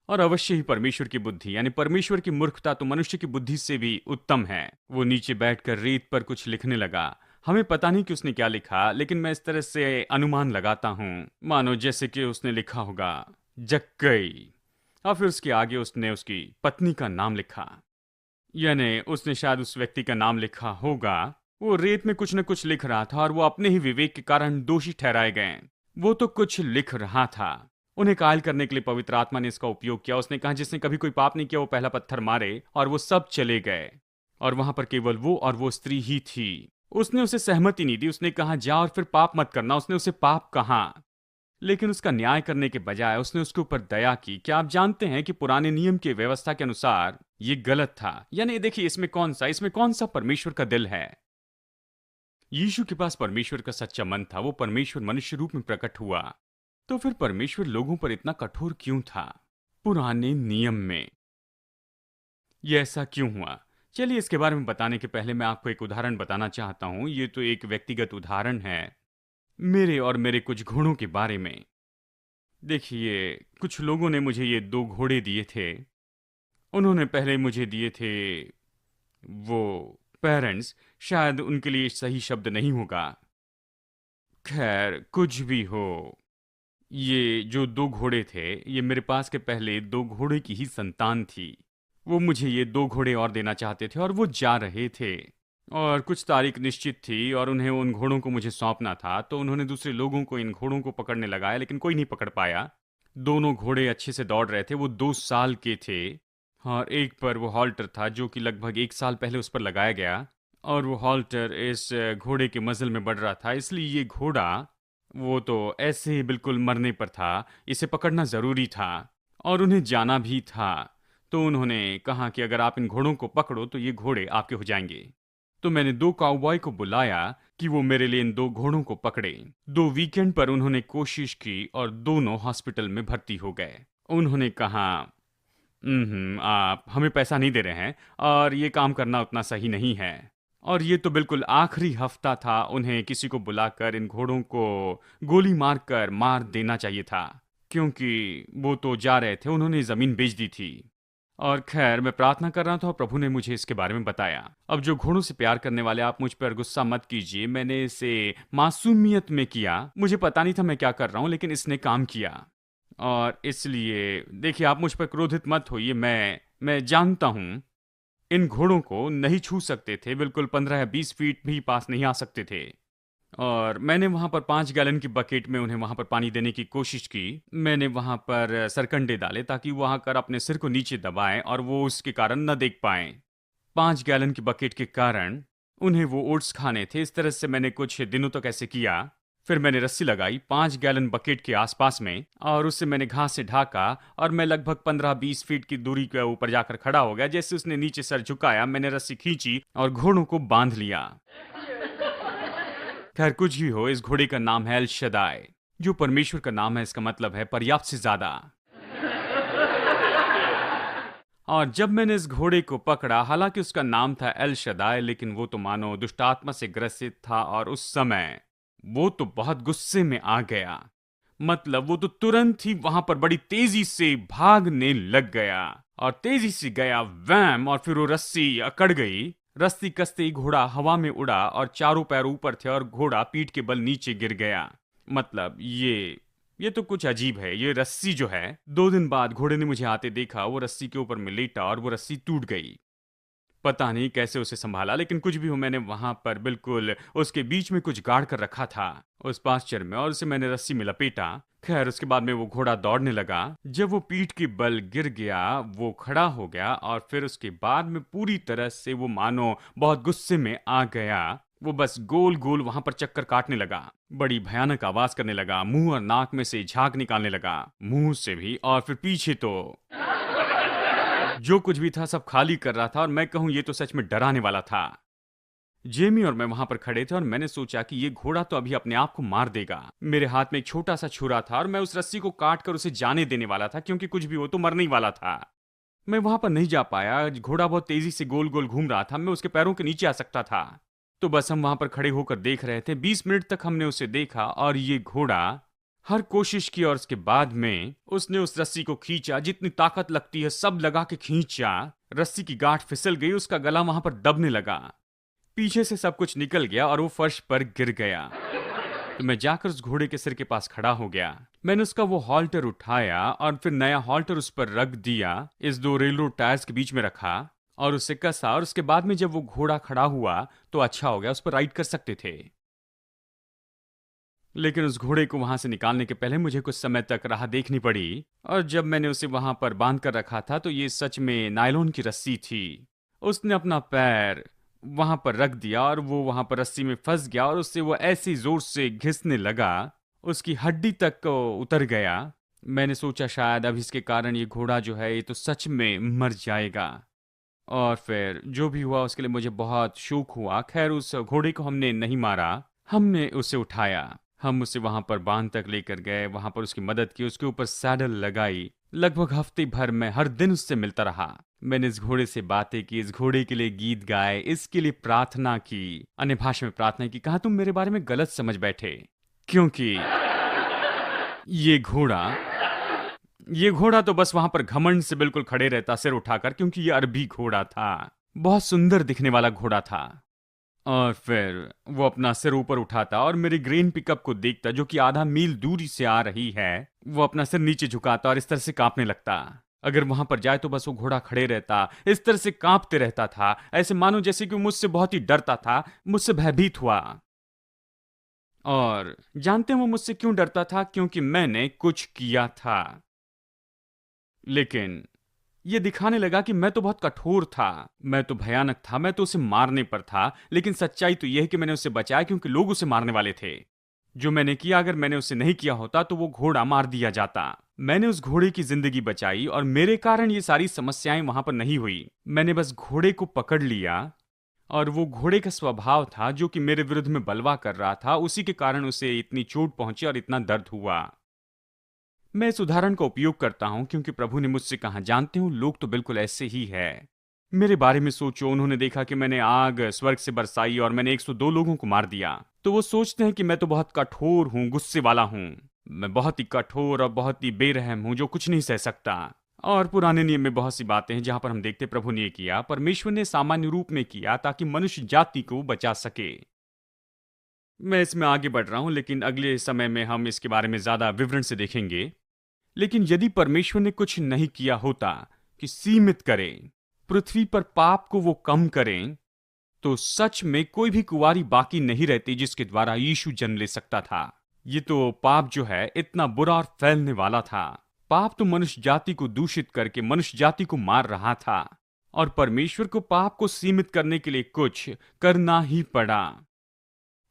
और अवश्य ही परमेश्वर की बुद्धि यानी परमेश्वर की मूर्खता तो मनुष्य की बुद्धि से भी उत्तम है। वो नीचे बैठकर रेत पर कुछ लिखने लगा। हमें पता नहीं कि उसने क्या लिखा, लेकिन मैं इस तरह से अनुमान लगाता हूं, मानो जैसे कि उसने लिखा होगा जक्कई, और फिर उसके आगे उसने उसकी पत्नी का नाम लिखा, यानी उसने शायद उस व्यक्ति का नाम लिखा होगा। वो रेत में कुछ न कुछ लिख रहा था, और वो अपने ही विवेक के कारण दोषी ठहराए गए। वो तो कुछ लिख रहा था। उन्हें कायल करने के लिए पवित्र आत्मा ने इसका उपयोग किया। उसने कहा जिसने कभी कोई पाप नहीं किया वो पहला पत्थर मारे, और वो सब चले गए। और वहां पर केवल वो और वो स्त्री ही थी। उसने उसे सहमति नहीं दी। उसने कहा जा और फिर पाप मत करना। उसने उसे पाप कहा, लेकिन उसका न्याय करने के बजाय उसने उसके ऊपर दया की। क्या आप जानते हैं कि पुराने नियम की व्यवस्था के अनुसार ये गलत था? यानी देखिए इसमें कौन सा परमेश्वर का दिल है? यीशु के पास परमेश्वर का सच्चा मन था। वो परमेश्वर मनुष्य रूप में प्रकट हुआ। तो फिर परमेश्वर लोगों पर इतना कठोर क्यों था पुराने नियम में? यह ऐसा क्यों हुआ? चलिए इसके बारे में बताने के पहले मैं आपको एक उदाहरण बताना चाहता हूं। ये तो एक व्यक्तिगत उदाहरण है मेरे और मेरे कुछ घोड़ों के बारे में। देखिए कुछ लोगों ने मुझे ये 2 घोड़े दिए थे। उन्होंने पहले मुझे दिए थे वो पेरेंट्स, शायद उनके लिए सही शब्द नहीं होगा। खैर कुछ भी हो, ये जो 2 घोड़े थे ये मेरे पास के पहले 2 घोड़े की ही संतान थी। वो मुझे ये 2 घोड़े और देना चाहते थे, और वो जा रहे थे, और कुछ तारीख निश्चित थी, और उन्हें उन घोड़ों को मुझे सौंपना था। तो उन्होंने दूसरे लोगों को इन घोड़ों को पकड़ने लगाया, लेकिन कोई नहीं पकड़ पाया। दोनों घोड़े अच्छे से दौड़ रहे थे। वो 2 साल के थे, और एक पर वो हॉल्टर था जो कि लगभग 1 साल पहले उस पर लगाया गया, और वो हॉल्टर इस घोड़े के मजल में बढ़ रहा था। इसलिए ये घोड़ा वो तो ऐसे ही बिल्कुल मरने पर था। इसे पकड़ना जरूरी था, और उन्हें जाना भी था। तो उन्होंने कहा कि अगर आप इन घोड़ों को पकड़ो तो ये घोड़े आपके हो जाएंगे। तो मैंने 2 काउबॉय को बुलाया कि वो मेरे लिए इन 2 घोड़ों को पकड़े। 2 वीकेंड पर उन्होंने कोशिश की, और दोनों हॉस्पिटल में भर्ती हो गए। उन्होंने कहा आप हमें पैसा नहीं दे रहे हैं, और ये काम करना उतना सही नहीं है। और ये तो बिल्कुल आखिरी हफ्ता था। उन्हें किसी को बुलाकर इन घोड़ों को गोली मारकर मार देना चाहिए था, क्योंकि वो तो जा रहे थे। उन्होंने जमीन बेच दी थी, और खैर मैं प्रार्थना कर रहा था और प्रभु ने मुझे इसके बारे में बताया। अब जो घोड़ों से प्यार करने वाले, आप मुझ पर गुस्सा मत कीजिए, मैंने इसे मासूमियत में किया। मुझे पता नहीं था मैं क्या कर रहा हूँ, लेकिन इसने काम किया। और इसलिए देखिए, आप मुझ पर क्रोधित मत होइए। मैं जानता हूँ इन घोड़ों को नहीं छू सकते थे, बिल्कुल 15 या 20 फीट भी पास नहीं आ सकते थे। और मैंने वहां पर 5 गैलन की बकेट में उन्हें वहां पर पानी देने की कोशिश की। मैंने वहां पर सरकंडे डाले ताकि वहां कर अपने सिर को नीचे दबाएं और वो उसके कारण न देख पाएं। 5 गैलन की बकेट के कारण उन्हें वो ओट्स खाने थे। इस तरह से मैंने कुछ दिनों तक ऐसे किया। फिर मैंने रस्सी लगाई 5 गैलन बकेट के आसपास में और उससे मैंने घास से ढाका और मैं लगभग 15-20 फीट की दूरी के ऊपर जाकर खड़ा हो गया। जैसे उसने नीचे सर झुकाया, मैंने रस्सी खींची और घोड़ों को बांध लिया। खैर कुछ भी हो, इस घोड़े का नाम है एल शदाई, जो परमेश्वर का नाम है। इसका मतलब है पर्याप्त से ज्यादा। और जब मैंने इस घोड़े को पकड़ा, हालांकि उसका नाम था एल शदाई, लेकिन वो तो मानो दुष्टात्मा से ग्रसित था और उस समय वो तो बहुत गुस्से में आ गया। मतलब वो तो तुरंत ही वहां पर बड़ी तेजी से भागने लग गया और तेजी से गया वैम, और फिर वो रस्सी अकड़ गई। रस्सी कसते ही घोड़ा हवा में उड़ा और चारों पैर ऊपर थे और घोड़ा पीठ के बल नीचे गिर गया। मतलब ये तो कुछ अजीब है। ये रस्सी जो है, 2 दिन बाद घोड़े ने मुझे आते देखा, वो रस्सी के ऊपर में लेटा और वो रस्सी टूट गई। पता नहीं कैसे उसे संभाला, लेकिन कुछ भी हो, मैंने वहां पर बिल्कुल उसके बीच में कुछ गाड़ कर रखा था उस पास्चर में, और उसे मैंने रस्सी में लपेटा। खैर उसके बाद में वो घोड़ा दौड़ने लगा। जब वो पीठ के बल गिर गया, वो खड़ा हो गया और फिर उसके बाद में पूरी तरह से वो मानो बहुत गुस्से में आ गया। वो बस गोल गोल वहां पर चक्कर काटने लगा, बड़ी भयानक आवाज करने लगा, मुंह और नाक में से झाग निकालने लगा, मुंह से भी, और फिर पीछे तो जो कुछ भी था सब खाली कर रहा था। और मैं कहूं, ये तो सच में डराने वाला था। जेमी और मैं वहां पर खड़े थे और मैंने सोचा कि ये घोड़ा तो अभी अपने आप को मार देगा। मेरे हाथ में एक छोटा सा छुरा था और मैं उस रस्सी को काट कर उसे जाने देने वाला था, क्योंकि कुछ भी हो तो मरने ही वाला था। मैं वहां पर नहीं जा पाया। घोड़ा बहुत तेजी से गोल गोल घूम रहा था, मैं उसके पैरों के नीचे आ सकता था। तो बस हम वहां पर खड़े होकर देख रहे थे। 20 मिनट तक हमने उसे देखा और ये घोड़ा हर कोशिश की, और उसके बाद में उसने उस रस्सी को खींचा, जितनी ताकत लगती है सब लगा के खींचा। रस्सी की गांठ फिसल गई, उसका गला वहां पर दबने लगा, पीछे से सब कुछ निकल गया और वो फर्श पर गिर गया। तो मैं जाकर उस घोड़े के सिर के पास खड़ा हो गया। मैंने उसका वो हॉल्टर उठाया और फिर नया हॉल्टर उस पर रख दिया, इस 2 रेलरोड टायर्स के बीच में रखा और उसे कसा। और उसके बाद में जब वो घोड़ा खड़ा हुआ तो अच्छा हो गया, उस पर राइड कर सकते थे। लेकिन उस घोड़े को वहां से निकालने के पहले मुझे कुछ समय तक राह देखनी पड़ी। और जब मैंने उसे वहां पर बांध कर रखा था तो ये सच में नायलॉन की रस्सी थी। उसने अपना पैर वहां पर रख दिया और वो वहां पर रस्सी में फंस गया और उससे वो ऐसी जोर से घिसने लगा, उसकी हड्डी तक को उतर गया। मैंने सोचा शायद अब इसके कारण ये घोड़ा जो है ये तो सच में मर जाएगा। और फिर जो भी हुआ उसके लिए मुझे बहुत शोक हुआ। खैर उस घोड़े को हमने नहीं मारा, हमने उसे उठाया। हम उसे वहां पर बांध तक लेकर गए, वहां पर उसकी मदद की, उसके ऊपर सैडल लगाई। लगभग हफ्ते भर में हर दिन उससे मिलता रहा। मैंने इस घोड़े से बातें की, इस घोड़े के लिए गीत गाए, इसके लिए प्रार्थना की, अन्य भाषा में प्रार्थना की। कहा तुम मेरे बारे में गलत समझ बैठे, क्योंकि ये घोड़ा ये घोड़ा तो बस वहां पर घमंड से बिल्कुल खड़े रहता सिर उठाकर, क्योंकि ये अरबी घोड़ा था, बहुत सुंदर दिखने वाला घोड़ा था। और फिर वो अपना सिर ऊपर उठाता और मेरे ग्रेन पिकअप को देखता जो कि आधा मील दूरी से आ रही है। वो अपना सिर नीचे झुकाता और इस तरह से कांपने लगता। अगर वहां पर जाए तो बस वो घोड़ा खड़े रहता, इस तरह से कांपते रहता था, ऐसे मानो जैसे कि मुझसे बहुत ही डरता था, मुझसे भयभीत हुआ। और जानते हैं वो मुझसे क्यों डरता था? क्योंकि मैंने कुछ किया था। लेकिन ये दिखाने लगा कि मैं तो बहुत कठोर था, मैं तो भयानक था, मैं तो उसे मारने पर था। लेकिन सच्चाई तो यह है कि मैंने उसे बचाया, क्योंकि लोग उसे मारने वाले थे। जो मैंने किया, अगर मैंने उसे नहीं किया होता तो वो घोड़ा मार दिया जाता। मैंने उस घोड़े की जिंदगी बचाई और मेरे कारण ये सारी समस्याएं वहां पर नहीं हुई। मैंने बस घोड़े को पकड़ लिया और वो घोड़े का स्वभाव था जो कि मेरे विरुद्ध में बलवा कर रहा था, उसी के कारण उसे इतनी चोट पहुंची और इतना दर्द हुआ। मैं इस उदाहरण का उपयोग करता हूं क्योंकि प्रभु ने मुझसे कहा, जानते हो लोग तो बिल्कुल ऐसे ही है। मेरे बारे में सोचो, उन्होंने देखा कि मैंने आग स्वर्ग से बरसाई और मैंने 102 लोगों को मार दिया, तो वो सोचते हैं कि मैं तो बहुत कठोर हूं, गुस्से वाला हूं, मैं बहुत ही कठोर और बहुत ही बेरहम हूं जो कुछ नहीं सह सकता। और पुराने नियम में बहुत सी बातें हैं जहां पर हम देखते प्रभु ने ये किया, परमेश्वर ने सामान्य रूप में किया ताकि मनुष्य जाति को बचा सके। मैं इसमें आगे बढ़ रहा हूं, लेकिन अगले समय में हम इसके बारे में ज्यादा विवरण से देखेंगे। लेकिन यदि परमेश्वर ने कुछ नहीं किया होता कि सीमित करें, पृथ्वी पर पाप को वो कम करें, तो सच में कोई भी कुंवारी बाकी नहीं रहती जिसके द्वारा यीशु जन्म ले सकता था। ये तो पाप जो है इतना बुरा और फैलने वाला था। पाप तो मनुष्य जाति को दूषित करके मनुष्य जाति को मार रहा था, और परमेश्वर को पाप को सीमित करने के लिए कुछ करना ही पड़ा।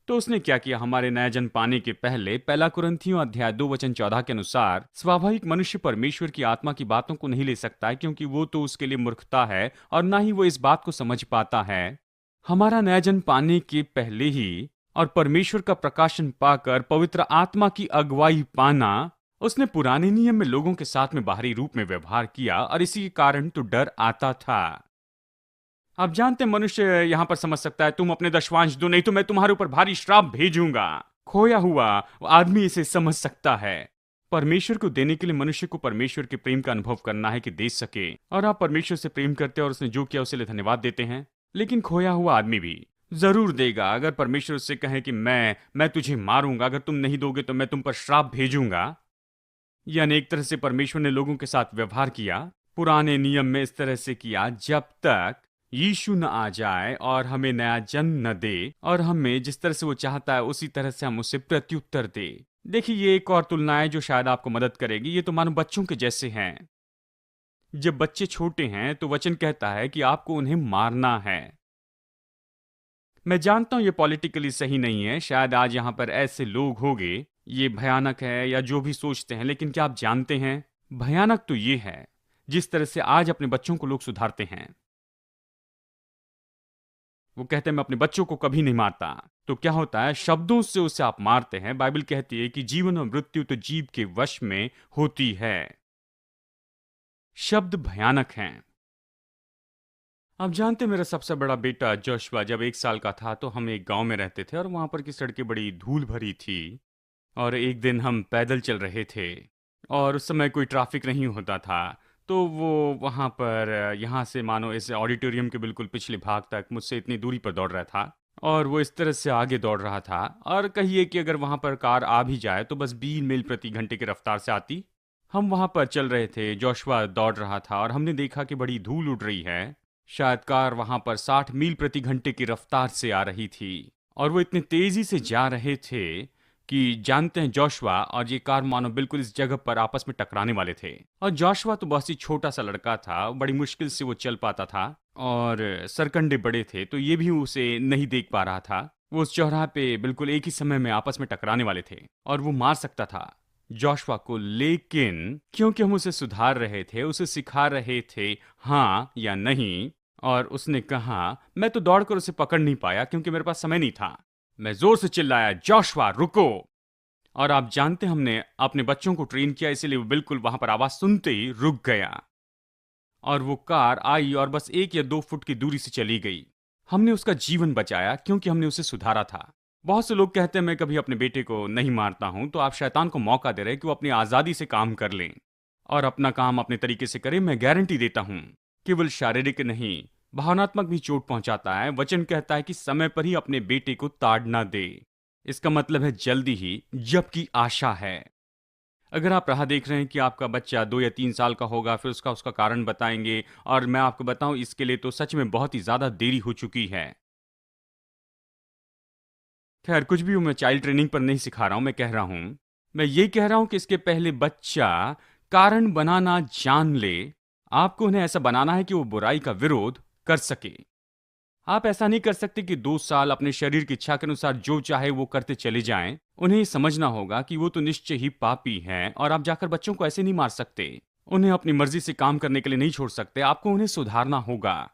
तो उसने क्या किया? हमारे नया जन्म पाने के पहले पहला कुरिन्थियों अध्याय 2:14 के अनुसार स्वाभाविक मनुष्य परमेश्वर की आत्मा की बातों को नहीं ले सकता है, क्योंकि वो तो उसके लिए मूर्खता है और ना ही वो इस बात को समझ पाता है। हमारा नया जन्म पाने के पहले ही और परमेश्वर का प्रकाशन पाकर पवित्र आत्मा की अगुवाई पाना, उसने पुराने नियम में लोगों के साथ में बाहरी रूप में व्यवहार किया, और इसी के कारण तो डर आता था। आप जानते हैं, मनुष्य यहां पर समझ सकता है, तुम अपने दशवांश दो, नहीं तो मैं तुम्हारे ऊपर भारी श्राप भेजूंगा। खोया हुआ आदमी इसे समझ सकता है। परमेश्वर को देने के लिए मनुष्य को परमेश्वर के प्रेम का अनुभव करना है कि दे सके, और आप परमेश्वर से प्रेम करते हैं और उसने जो किया उसके लिए धन्यवाद देते हैं। लेकिन खोया हुआ आदमी भी जरूर देगा। अगर परमेश्वर उससे कहे कि मैं तुझे मारूंगा, अगर तुम नहीं दोगे तो मैं तुम पर श्राप भेजूंगा। यह अनेक तरह से परमेश्वर ने लोगों के साथ व्यवहार किया। पुराने नियम में इस तरह से किया जब तक यीशु न आ जाए और हमें नया जन्म न दे, और हमें जिस तरह से वो चाहता है उसी तरह से हम उसे प्रत्युत्तर दे। देखिए, ये एक और तुलना है जो शायद आपको मदद करेगी। ये तो मानो बच्चों के जैसे हैं। जब बच्चे छोटे हैं तो वचन कहता है कि आपको उन्हें मारना है। मैं जानता हूं ये पॉलिटिकली सही नहीं है, शायद आज यहां पर ऐसे लोग होंगे, ये भयानक है या जो भी सोचते हैं, लेकिन क्या आप जानते हैं, भयानक तो ये है जिस तरह से आज अपने बच्चों को लोग सुधारते हैं। वो कहते हैं मैं अपने बच्चों को कभी नहीं मारता। तो क्या होता है, शब्दों से उसे आप मारते हैं। बाइबल कहती है कि जीवन और मृत्यु तो जीभ के वश में होती है। शब्द भयानक हैं। आप जानते हैं, मेरा सबसे बड़ा बेटा जोशुआ जब 1 साल का था तो हम एक गांव में रहते थे, और वहां पर की सड़कें बड़ी धूल भरी थी। और एक दिन हम पैदल चल रहे थे और उस समय कोई ट्रैफिक नहीं होता था। तो वो वहाँ पर यहाँ से मानो इस ऑडिटोरियम के बिल्कुल पिछले भाग तक मुझसे इतनी दूरी पर दौड़ रहा था, और वो इस तरह से आगे दौड़ रहा था, और कहिए कि अगर वहाँ पर कार आ भी जाए तो बस 20 मील प्रति घंटे की रफ्तार से आती। हम वहाँ पर चल रहे थे, जोशुआ दौड़ रहा था, और हमने देखा कि बड़ी धूल उड़ रही है। शायद कार वहाँ पर 60 मील प्रति घंटे की रफ्तार से आ रही थी, और वो इतनी तेजी से जा रहे थे कि जानते हैं, जोशुआ और ये कार मानो बिल्कुल इस जगह पर आपस में टकराने वाले थे। और जोशुआ तो बहुत ही छोटा सा लड़का था, बड़ी मुश्किल से वो चल पाता था, और सरकंडे बड़े थे, तो ये भी उसे नहीं देख पा रहा था। वो उस चौराहे पे बिल्कुल एक ही समय में आपस में टकराने वाले थे, और वो मार सकता था जोशुआ को। लेकिन क्योंकि हम उसे सुधार रहे थे, उसे सिखा रहे थे हाँ या नहीं, और उसने कहा, मैं तो दौड़कर उसे पकड़ नहीं पाया क्योंकि मेरे पास समय नहीं था। मैं जोर से चिल्लाया, जोशुआ रुको। और आप जानते हैं, हमने अपने बच्चों को ट्रेन किया, इसीलिए वो बिल्कुल वहां पर आवाज सुनते ही रुक गया, और वो कार आई और बस 1 या 2 फुट की दूरी से चली गई। हमने उसका जीवन बचाया क्योंकि हमने उसे सुधारा था। बहुत से लोग कहते हैं मैं कभी अपने बेटे को नहीं मारता हूं, तो आप शैतान को मौका दे रहे हैं कि वो अपनी आजादी से काम कर लें और अपना काम अपने तरीके से करें। मैं गारंटी देता हूं, केवल शारीरिक नहीं, भावनात्मक भी चोट पहुंचाता है। वचन कहता है कि समय पर ही अपने बेटे को ताड़ना दे। इसका मतलब है जल्दी ही, जबकि आशा है। अगर आप राह देख रहे हैं कि आपका बच्चा 2 या 3 साल का होगा, फिर उसका कारण बताएंगे, और मैं आपको बताऊं, इसके लिए तो सच में बहुत ही ज्यादा देरी हो चुकी है। खैर, कुछ भी मैं चाइल्ड ट्रेनिंग पर नहीं सिखा रहा हूं, मैं कह रहा हूं, मैं ये कह रहा हूं कि इसके पहले बच्चा कारण बनाना जान ले। आपको उन्हें ऐसा बनाना है कि वो बुराई का विरोध कर सके। आप ऐसा नहीं कर सकते कि 2 साल अपने शरीर की इच्छा के अनुसार जो चाहे वो करते चले जाएं। उन्हें ये समझना होगा कि वो तो निश्चय ही पापी हैं, और आप जाकर बच्चों को ऐसे नहीं मार सकते। उन्हें अपनी मर्जी से काम करने के लिए नहीं छोड़ सकते। आपको उन्हें सुधारना होगा।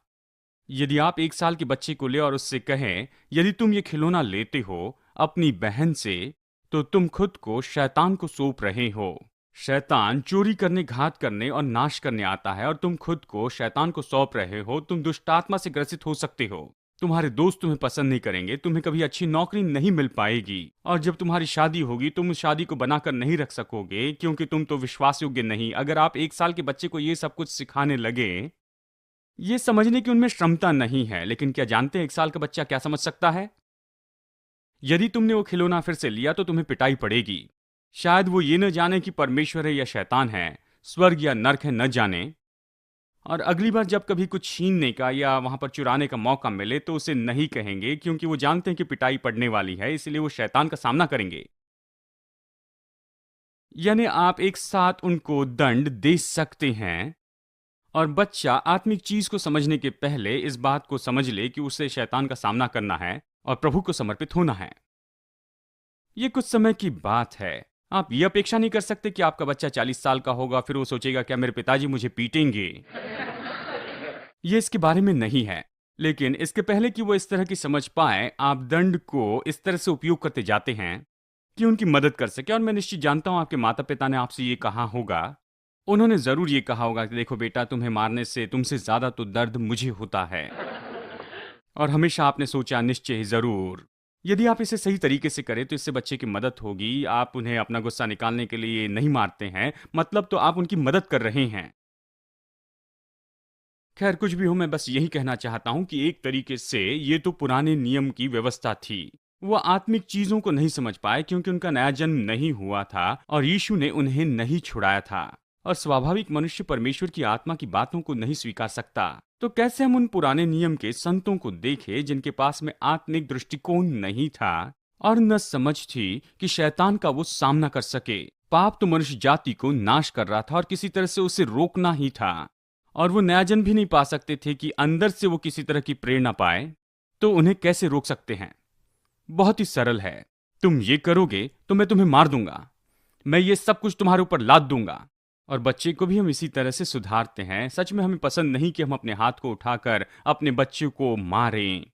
यदि आप 1 साल के बच्चे को ले और उससे कहें, यदि तुम ये खिलौना लेते हो अपनी बहन से, तो तुम खुद को शैतान को सौंप रहे हो। शैतान चोरी करने, घात करने और नाश करने आता है, और तुम खुद को शैतान को सौंप रहे हो। तुम दुष्टात्मा से ग्रसित हो सकते हो। तुम्हारे दोस्त तुम्हें पसंद नहीं करेंगे, तुम्हें कभी अच्छी नौकरी नहीं मिल पाएगी, और जब तुम्हारी शादी होगी तुम उस शादी को बनाकर नहीं रख सकोगे क्योंकि तुम तो विश्वास योग्य नहीं। अगर आप 1 साल के बच्चे को ये सब कुछ सिखाने लगे, ये समझने की उनमें क्षमता नहीं है, लेकिन क्या जानते हैं 1 साल का बच्चा क्या समझ सकता है? यदि तुमने वो खिलौना फिर से लिया तो तुम्हें पिटाई पड़ेगी। शायद वो ये न जाने कि परमेश्वर है या शैतान है, स्वर्ग या नर्क है न जाने। और अगली बार जब कभी कुछ छीनने का या वहां पर चुराने का मौका मिले तो उसे नहीं कहेंगे, क्योंकि वो जानते हैं कि पिटाई पड़ने वाली है, इसलिए वो शैतान का सामना करेंगे। यानी आप एक साथ उनको दंड दे सकते हैं, और बच्चा आत्मिक चीज को समझने के पहले इस बात को समझ ले कि उसे शैतान का सामना करना है और प्रभु को समर्पित होना है। ये कुछ समय की बात है। आप ये अपेक्षा नहीं कर सकते कि आपका बच्चा 40 साल का होगा फिर वो सोचेगा क्या मेरे पिताजी मुझे पीटेंगे। ये इसके बारे में नहीं है। लेकिन इसके पहले कि वो इस तरह की समझ पाए, आप दंड को इस तरह से उपयोग करते जाते हैं कि उनकी मदद कर सके। और मैं निश्चित जानता हूं आपके माता पिता ने आपसे ये कहा होगा, उन्होंने जरूर ये कहा होगा कि देखो बेटा, तुम्हें मारने से तुमसे ज्यादा तो दर्द मुझे होता है। और हमेशा आपने सोचा निश्चय ही जरूर, यदि आप इसे सही तरीके से करें तो इससे बच्चे की मदद होगी। आप उन्हें अपना गुस्सा निकालने के लिए नहीं मारते हैं, मतलब तो आप उनकी मदद कर रहे हैं। खैर कुछ भी हो, मैं बस यही कहना चाहता हूं कि एक तरीके से ये तो पुराने नियम की व्यवस्था थी। वो आत्मिक चीजों को नहीं समझ पाए क्योंकि उनका नया जन्म नहीं हुआ था और यीशु ने उन्हें नहीं छुड़ाया था। और स्वाभाविक मनुष्य परमेश्वर की आत्मा की बातों को नहीं स्वीकार सकता। तो कैसे हम उन पुराने नियम के संतों को देखें जिनके पास में आत्मिक दृष्टिकोण नहीं था और न समझ थी कि शैतान का वो सामना कर सके। पाप तो मनुष्य जाति को नाश कर रहा था और किसी तरह से उसे रोकना ही था। और वो नया जन्म भी नहीं पा सकते थे कि अंदर से वो किसी तरह की प्रेरणा पाए। तो उन्हें कैसे रोक सकते हैं? बहुत ही सरल है। तुम ये करोगे तो मैं तुम्हें मार दूंगा, मैं ये सब कुछ तुम्हारे ऊपर लाद दूंगा। और बच्चे को भी हम इसी तरह से सुधारते हैं। सच में हमें पसंद नहीं कि हम अपने हाथ को उठाकर अपने बच्चे को मारें,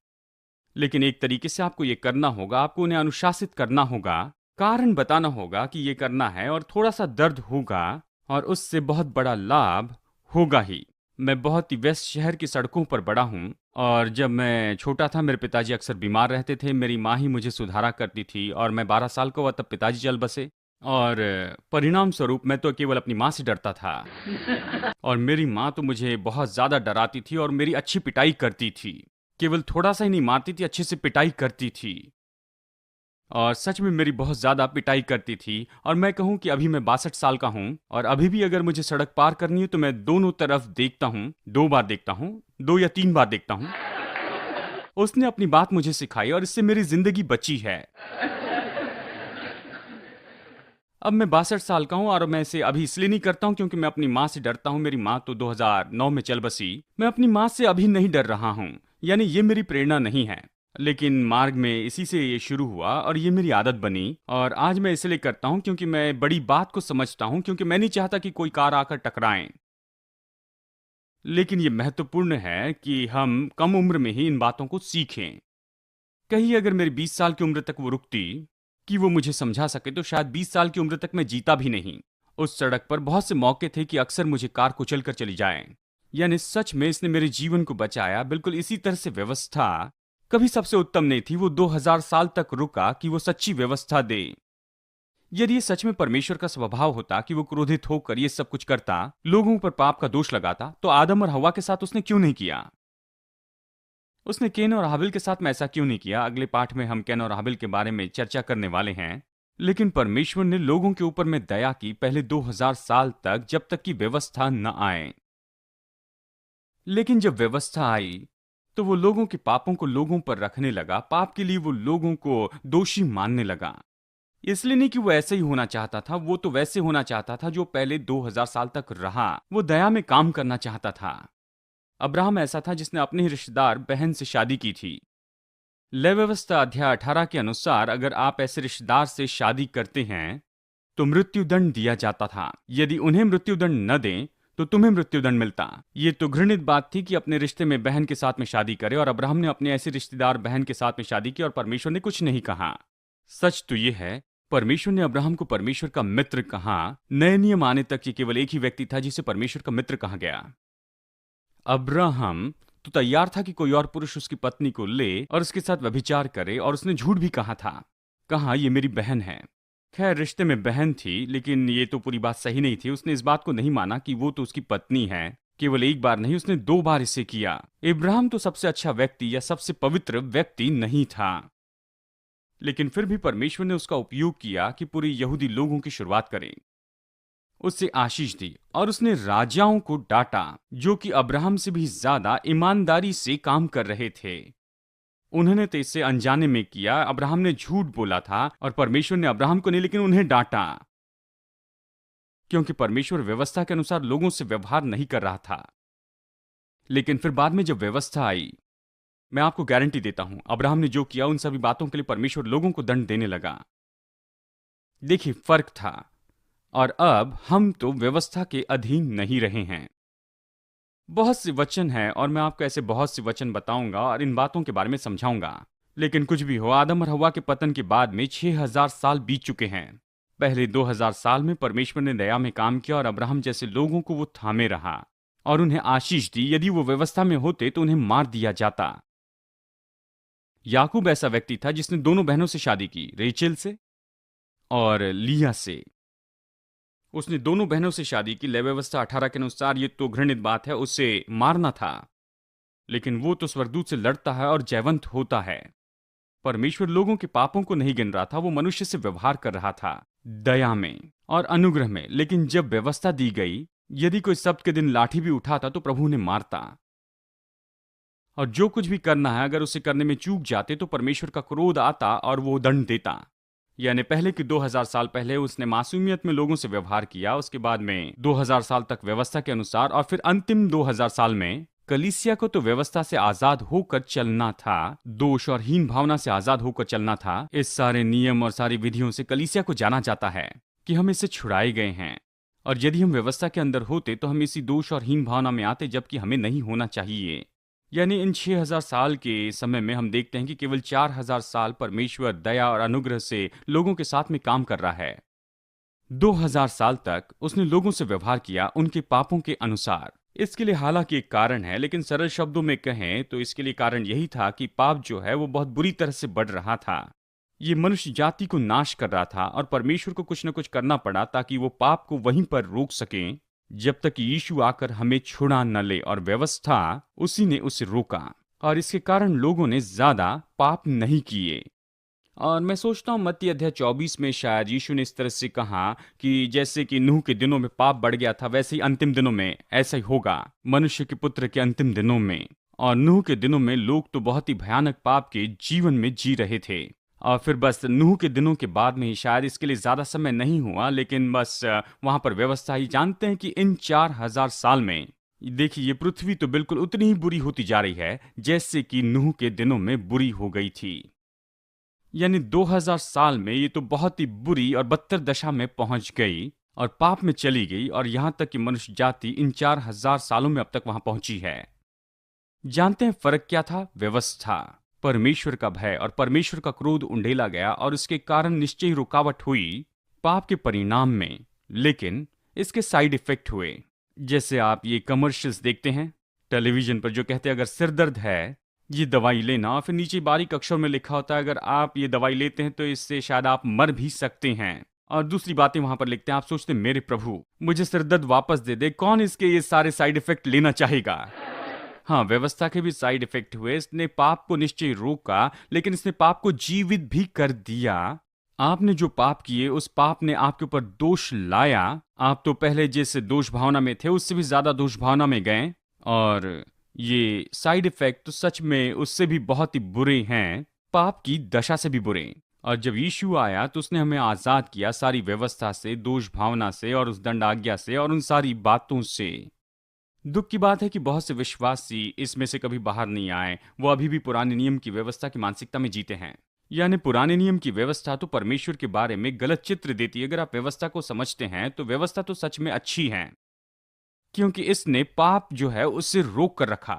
लेकिन एक तरीके से आपको ये करना होगा। आपको उन्हें अनुशासित करना होगा, कारण बताना होगा कि ये करना है, और थोड़ा सा दर्द होगा और उससे बहुत बड़ा लाभ होगा ही। मैं बहुत ही व्यस्त शहर की सड़कों पर बड़ा हूँ, और जब मैं छोटा था मेरे पिताजी अक्सर बीमार रहते थे। मेरी माँ ही मुझे सुधारा करती थी, और मैं 12 साल का हुआ तब पिताजी चल बसे। और परिणाम स्वरूप मैं तो केवल अपनी माँ से डरता था। और मेरी माँ तो मुझे बहुत ज्यादा डराती थी और मेरी अच्छी पिटाई करती थी। केवल थोड़ा सा ही नहीं मारती थी, अच्छे से पिटाई करती थी। और सच में मेरी बहुत ज्यादा पिटाई करती थी। और मैं कहूं कि अभी मैं 62 साल का हूं, और अभी भी अगर मुझे सड़क पार करनी है तो मैं दोनों तरफ देखता हूं। 2 बार देखता हूं, 2 या 3 बार देखता हूं। उसने अपनी बात मुझे सिखाई और इससे मेरी जिंदगी बची है। अब मैं 62 साल का हूं, और मैं इसे अभी इसलिए नहीं करता हूं क्योंकि मैं अपनी माँ से डरता हूं। मेरी माँ तो 2009 में चल बसी। मैं अपनी माँ से अभी नहीं डर रहा हूं, यानी ये मेरी प्रेरणा नहीं है। लेकिन मार्ग में इसी से ये शुरू हुआ और ये मेरी आदत बनी। और आज मैं इसलिए करता हूं क्योंकि मैं बड़ी बात को समझता हूं, क्योंकि मैं नहीं चाहता कि कोई कार आकर टकराए। लेकिन ये महत्वपूर्ण है कि हम कम उम्र में ही इन बातों को सीखें। कहीं अगर मेरी 20 साल की उम्र तक वो रुकती कि वो मुझे समझा सके, तो शायद 20 साल की उम्र तक मैं जीता भी नहीं। उस सड़क पर बहुत से मौके थे कि अक्सर मुझे कार कुचल कर चली जाए। यानी सच में इसने मेरे जीवन को बचाया। बिल्कुल इसी तरह से व्यवस्था कभी सबसे उत्तम नहीं थी। वो 2000 साल तक रुका कि वो सच्ची व्यवस्था दे। यदि ये सच में परमेश्वर का स्वभाव होता कि वो क्रोधित होकर ये सब कुछ करता, लोगों पर पाप का दोष लगाता, तो आदम और हवा के साथ उसने क्यों नहीं किया? उसने कैन और हाबिल के साथ में ऐसा क्यों नहीं किया? अगले पाठ में हम कैन और हाबिल के बारे में चर्चा करने वाले हैं। लेकिन परमेश्वर ने लोगों के ऊपर में दया की पहले 2000 साल तक, जब तक कि व्यवस्था न आए। लेकिन जब व्यवस्था आई तो वो लोगों के पापों को लोगों पर रखने लगा। पाप के लिए वो लोगों को दोषी मानने लगा। इसलिए नहीं कि वो ऐसे ही होना चाहता था, वो तो वैसे होना चाहता था जो पहले 2000 साल तक रहा। वो दया में काम करना चाहता था। अब्राहम ऐसा था जिसने अपने ही रिश्तेदार बहन से शादी की थी। लय व्यवस्था अध्याय 18 के अनुसार अगर आप ऐसे रिश्तेदार से शादी करते हैं तो मृत्युदंड दिया जाता था। यदि उन्हें मृत्युदंड न दें तो तुम्हें मृत्युदंड मिलता। ये तो घृणित बात थी कि अपने रिश्ते में बहन के साथ में शादी करे, और अब्राहम ने अपने ऐसे रिश्तेदार बहन के साथ में शादी की और परमेश्वर ने कुछ नहीं कहा। सच तो ये है, परमेश्वर ने अब्राहम को परमेश्वर का मित्र कहा। नए नियम आने तक ये केवल एक ही व्यक्ति था जिसे परमेश्वर का मित्र कहा गया, अब्राहम। तो तैयार था कि कोई और पुरुष उसकी पत्नी को ले और उसके साथ व्यभिचार करे, और उसने झूठ भी कहा था। कहा ये मेरी बहन है। खैर, रिश्ते में बहन थी, लेकिन ये तो पूरी बात सही नहीं थी। उसने इस बात को नहीं माना कि वो तो उसकी पत्नी है। केवल एक बार नहीं, उसने 2 बार इसे किया। इब्राहिम तो सबसे अच्छा व्यक्ति या सबसे पवित्र व्यक्ति नहीं था, लेकिन फिर भी परमेश्वर ने उसका उपयोग किया कि पूरे यहूदी लोगों की शुरुआत करें। उससे आशीष दी, और उसने राजाओं को डांटा जो कि अब्राहम से भी ज्यादा ईमानदारी से काम कर रहे थे। उन्होंने तो इसे अनजाने में किया। अब्राहम ने झूठ बोला था, और परमेश्वर ने अब्राहम को नहीं लेकिन उन्हें डांटा, क्योंकि परमेश्वर व्यवस्था के अनुसार लोगों से व्यवहार नहीं कर रहा था। लेकिन फिर बाद में जब व्यवस्था आई, मैं आपको गारंटी देता हूं, अब्राहम ने जो किया उन सभी बातों के लिए परमेश्वर लोगों को दंड देने लगा। देखिए, फर्क था। और अब हम तो व्यवस्था के अधीन नहीं रहे हैं। बहुत से वचन हैं, और मैं आपको ऐसे बहुत से वचन बताऊंगा और इन बातों के बारे में समझाऊंगा। लेकिन कुछ भी हो, आदम और हवा के पतन के बाद में 6000 साल बीत चुके हैं। पहले 2000 साल में परमेश्वर ने दया में काम किया, और अब्राहम जैसे लोगों को वो थामे रहा और उन्हें आशीष दी। यदि वो व्यवस्था में होते तो उन्हें मार दिया जाता। याकूब ऐसा व्यक्ति था जिसने दोनों बहनों से शादी की, रेचेल से और लिया से। उसने दोनों बहनों से शादी की। लय व्यवस्था 18 के अनुसार ये तो घृणित बात है, उसे मारना था। लेकिन वो तो स्वर्गदूत से लड़ता है और जयवंत होता है। परमेश्वर लोगों के पापों को नहीं गिन रहा था, वो मनुष्य से व्यवहार कर रहा था दया में और अनुग्रह में। लेकिन जब व्यवस्था दी गई, यदि कोई सब्त के दिन लाठी भी उठाता तो प्रभु ने मारता। और जो कुछ भी करना है, अगर उसे करने में चूक जाते तो परमेश्वर का क्रोध आता और वो दंड देता। यानी पहले कि 2000 साल पहले उसने मासूमियत में लोगों से व्यवहार किया, उसके बाद में 2000 साल तक व्यवस्था के अनुसार, और फिर अंतिम 2000 साल में कलीसिया को तो व्यवस्था से आजाद होकर चलना था, दोष और हीन भावना से आजाद होकर चलना था। इस सारे नियम और सारी विधियों से कलीसिया को जाना जाता है कि हम इससे छुड़ाए गए हैं। और यदि हम व्यवस्था के अंदर होते तो हम इसी दोष और हीन भावना में आते, जबकि हमें नहीं होना चाहिए। यानी इन 6000 साल के समय में हम देखते हैं कि केवल 4000 साल परमेश्वर दया और अनुग्रह से लोगों के साथ में काम कर रहा है। 2000 साल तक उसने लोगों से व्यवहार किया उनके पापों के अनुसार। इसके लिए हालांकि एक कारण है, लेकिन सरल शब्दों में कहें तो इसके लिए कारण यही था कि पाप जो है वो बहुत बुरी तरह से बढ़ रहा था। ये मनुष्य जाति को नाश कर रहा था, और परमेश्वर को कुछ न कुछ करना पड़ा ताकि वो पाप को वहीं पर रोक सकें, जब तक यीशु आकर हमें छुड़ा न ले। और व्यवस्था उसी ने उसे रोका, और इसके कारण लोगों ने ज्यादा पाप नहीं किए। और मैं सोचता हूँ मत्ती अध्याय 24 में शायद यीशु ने इस तरह से कहा कि जैसे कि नूह के दिनों में पाप बढ़ गया था, वैसे ही अंतिम दिनों में ऐसा ही होगा, मनुष्य के पुत्र के अंतिम दिनों में। और नूह के दिनों में लोग तो बहुत ही भयानक पाप के जीवन में जी रहे थे। और फिर बस नूह के दिनों के बाद में ही, शायद इसके लिए ज्यादा समय नहीं हुआ, लेकिन बस वहां पर व्यवस्था ही। जानते हैं कि इन 4000 साल में देखिए, ये पृथ्वी तो बिल्कुल उतनी ही बुरी होती जा रही है जैसे कि नूह के दिनों में बुरी हो गई थी। यानी 2000 साल में ये तो बहुत ही बुरी और बदतर दशा में पहुंच गई और पाप में चली गई, और यहां तक कि मनुष्य जाति इन 4000 सालों में अब तक वहां पहुंची है। जानते हैं फर्क क्या था? व्यवस्था, परमेश्वर का भय और परमेश्वर का क्रोध उंडेला गया, और इसके कारण निश्चय ही रुकावट हुई पाप के परिणाम में। लेकिन इसके साइड इफेक्ट हुए। जैसे आप ये कमर्शियल्स देखते हैं टेलीविजन पर, जो कहते हैं अगर सिर दर्द है ये दवाई लेना, और फिर नीचे बारीक अक्षर में लिखा होता है अगर आप ये दवाई लेते हैं तो इससे शायद आप मर भी सकते हैं। और दूसरी बातें वहां पर लिखते हैं। आप सोचते हैं मेरे प्रभु मुझे सिर दर्द वापस दे दे, कौन इसके ये सारे साइड इफेक्ट लेना चाहेगा? हाँ, व्यवस्था के भी साइड इफेक्ट हुए। इसने पाप को निश्चय रोका, लेकिन इसने पाप को जीवित भी कर दिया। आपने जो पाप किए उस पाप ने आपके ऊपर दोष लाया। आप तो पहले जैसे दोष भावना में थे उससे भी ज्यादा दोष भावना में गए, और ये साइड इफेक्ट तो सच में उससे भी बहुत ही बुरे हैं, पाप की दशा से भी बुरे। और जब यीशु आया तो उसने हमें आजाद किया सारी व्यवस्था से, दोष भावना से, और उस दंड आज्ञा से, और उन सारी बातों से। दुख की बात है कि बहुत से विश्वासी इसमें से कभी बाहर नहीं आए। वो अभी भी पुराने नियम की व्यवस्था की मानसिकता में जीते हैं। यानी पुराने नियम की व्यवस्था तो परमेश्वर के बारे में गलत चित्र देती है। अगर आप व्यवस्था को समझते हैं तो व्यवस्था तो सच में अच्छी है, क्योंकि इसने पाप जो है उससे रोक कर रखा।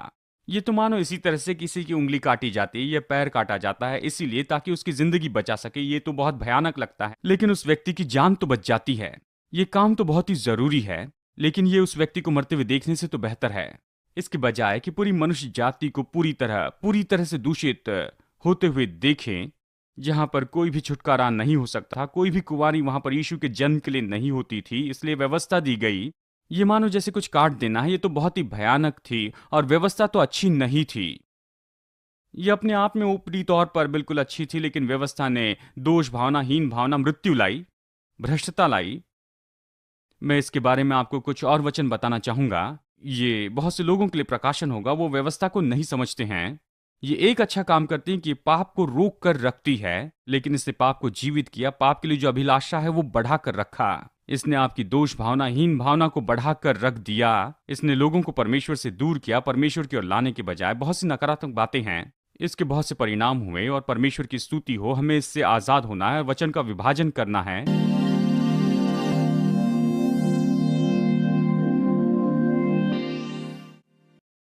ये तो मानो इसी तरह से किसी की उंगली काटी जाती है या पैर काटा जाता है इसीलिए ताकि उसकी जिंदगी बचा सके। ये तो बहुत भयानक लगता है, लेकिन उस व्यक्ति की जान तो बच जाती है। ये काम तो बहुत ही जरूरी है, लेकिन ये उस व्यक्ति को मरते हुए देखने से तो बेहतर है। इसके बजाय कि पूरी मनुष्य जाति को पूरी तरह से दूषित होते हुए देखें, जहां पर कोई भी छुटकारा नहीं हो सकता, कोई भी कुंवारी वहां पर यीशु के जन्म के लिए नहीं होती थी, इसलिए व्यवस्था दी गई। ये मानो जैसे कुछ काट देना है। ये तो बहुत ही भयानक थी और व्यवस्था तो अच्छी नहीं थी। ये अपने आप में ऊपरी तौर पर बिल्कुल अच्छी थी, लेकिन व्यवस्था ने दोष भावना, हीन भावना, मृत्यु लाई, भ्रष्टता लाई। मैं इसके बारे में आपको कुछ और वचन बताना चाहूंगा। ये बहुत से लोगों के लिए प्रकाशन होगा, वो व्यवस्था को नहीं समझते हैं। ये एक अच्छा काम करती है कि ये पाप को रोक कर रखती है, लेकिन इसने पाप को जीवित किया। पाप के लिए जो अभिलाषा है वो बढ़ा कर रखा। इसने आपकी दोष भावना, हीन भावना को बढ़ा कर रख दिया। इसने लोगों को परमेश्वर से दूर किया। परमेश्वर की ओर लाने के बजाय बहुत सी नकारात्मक बातें हैं। इसके बहुत से परिणाम हुए और परमेश्वर की स्तुति हो। हमें इससे आजाद होना है, वचन का विभाजन करना है।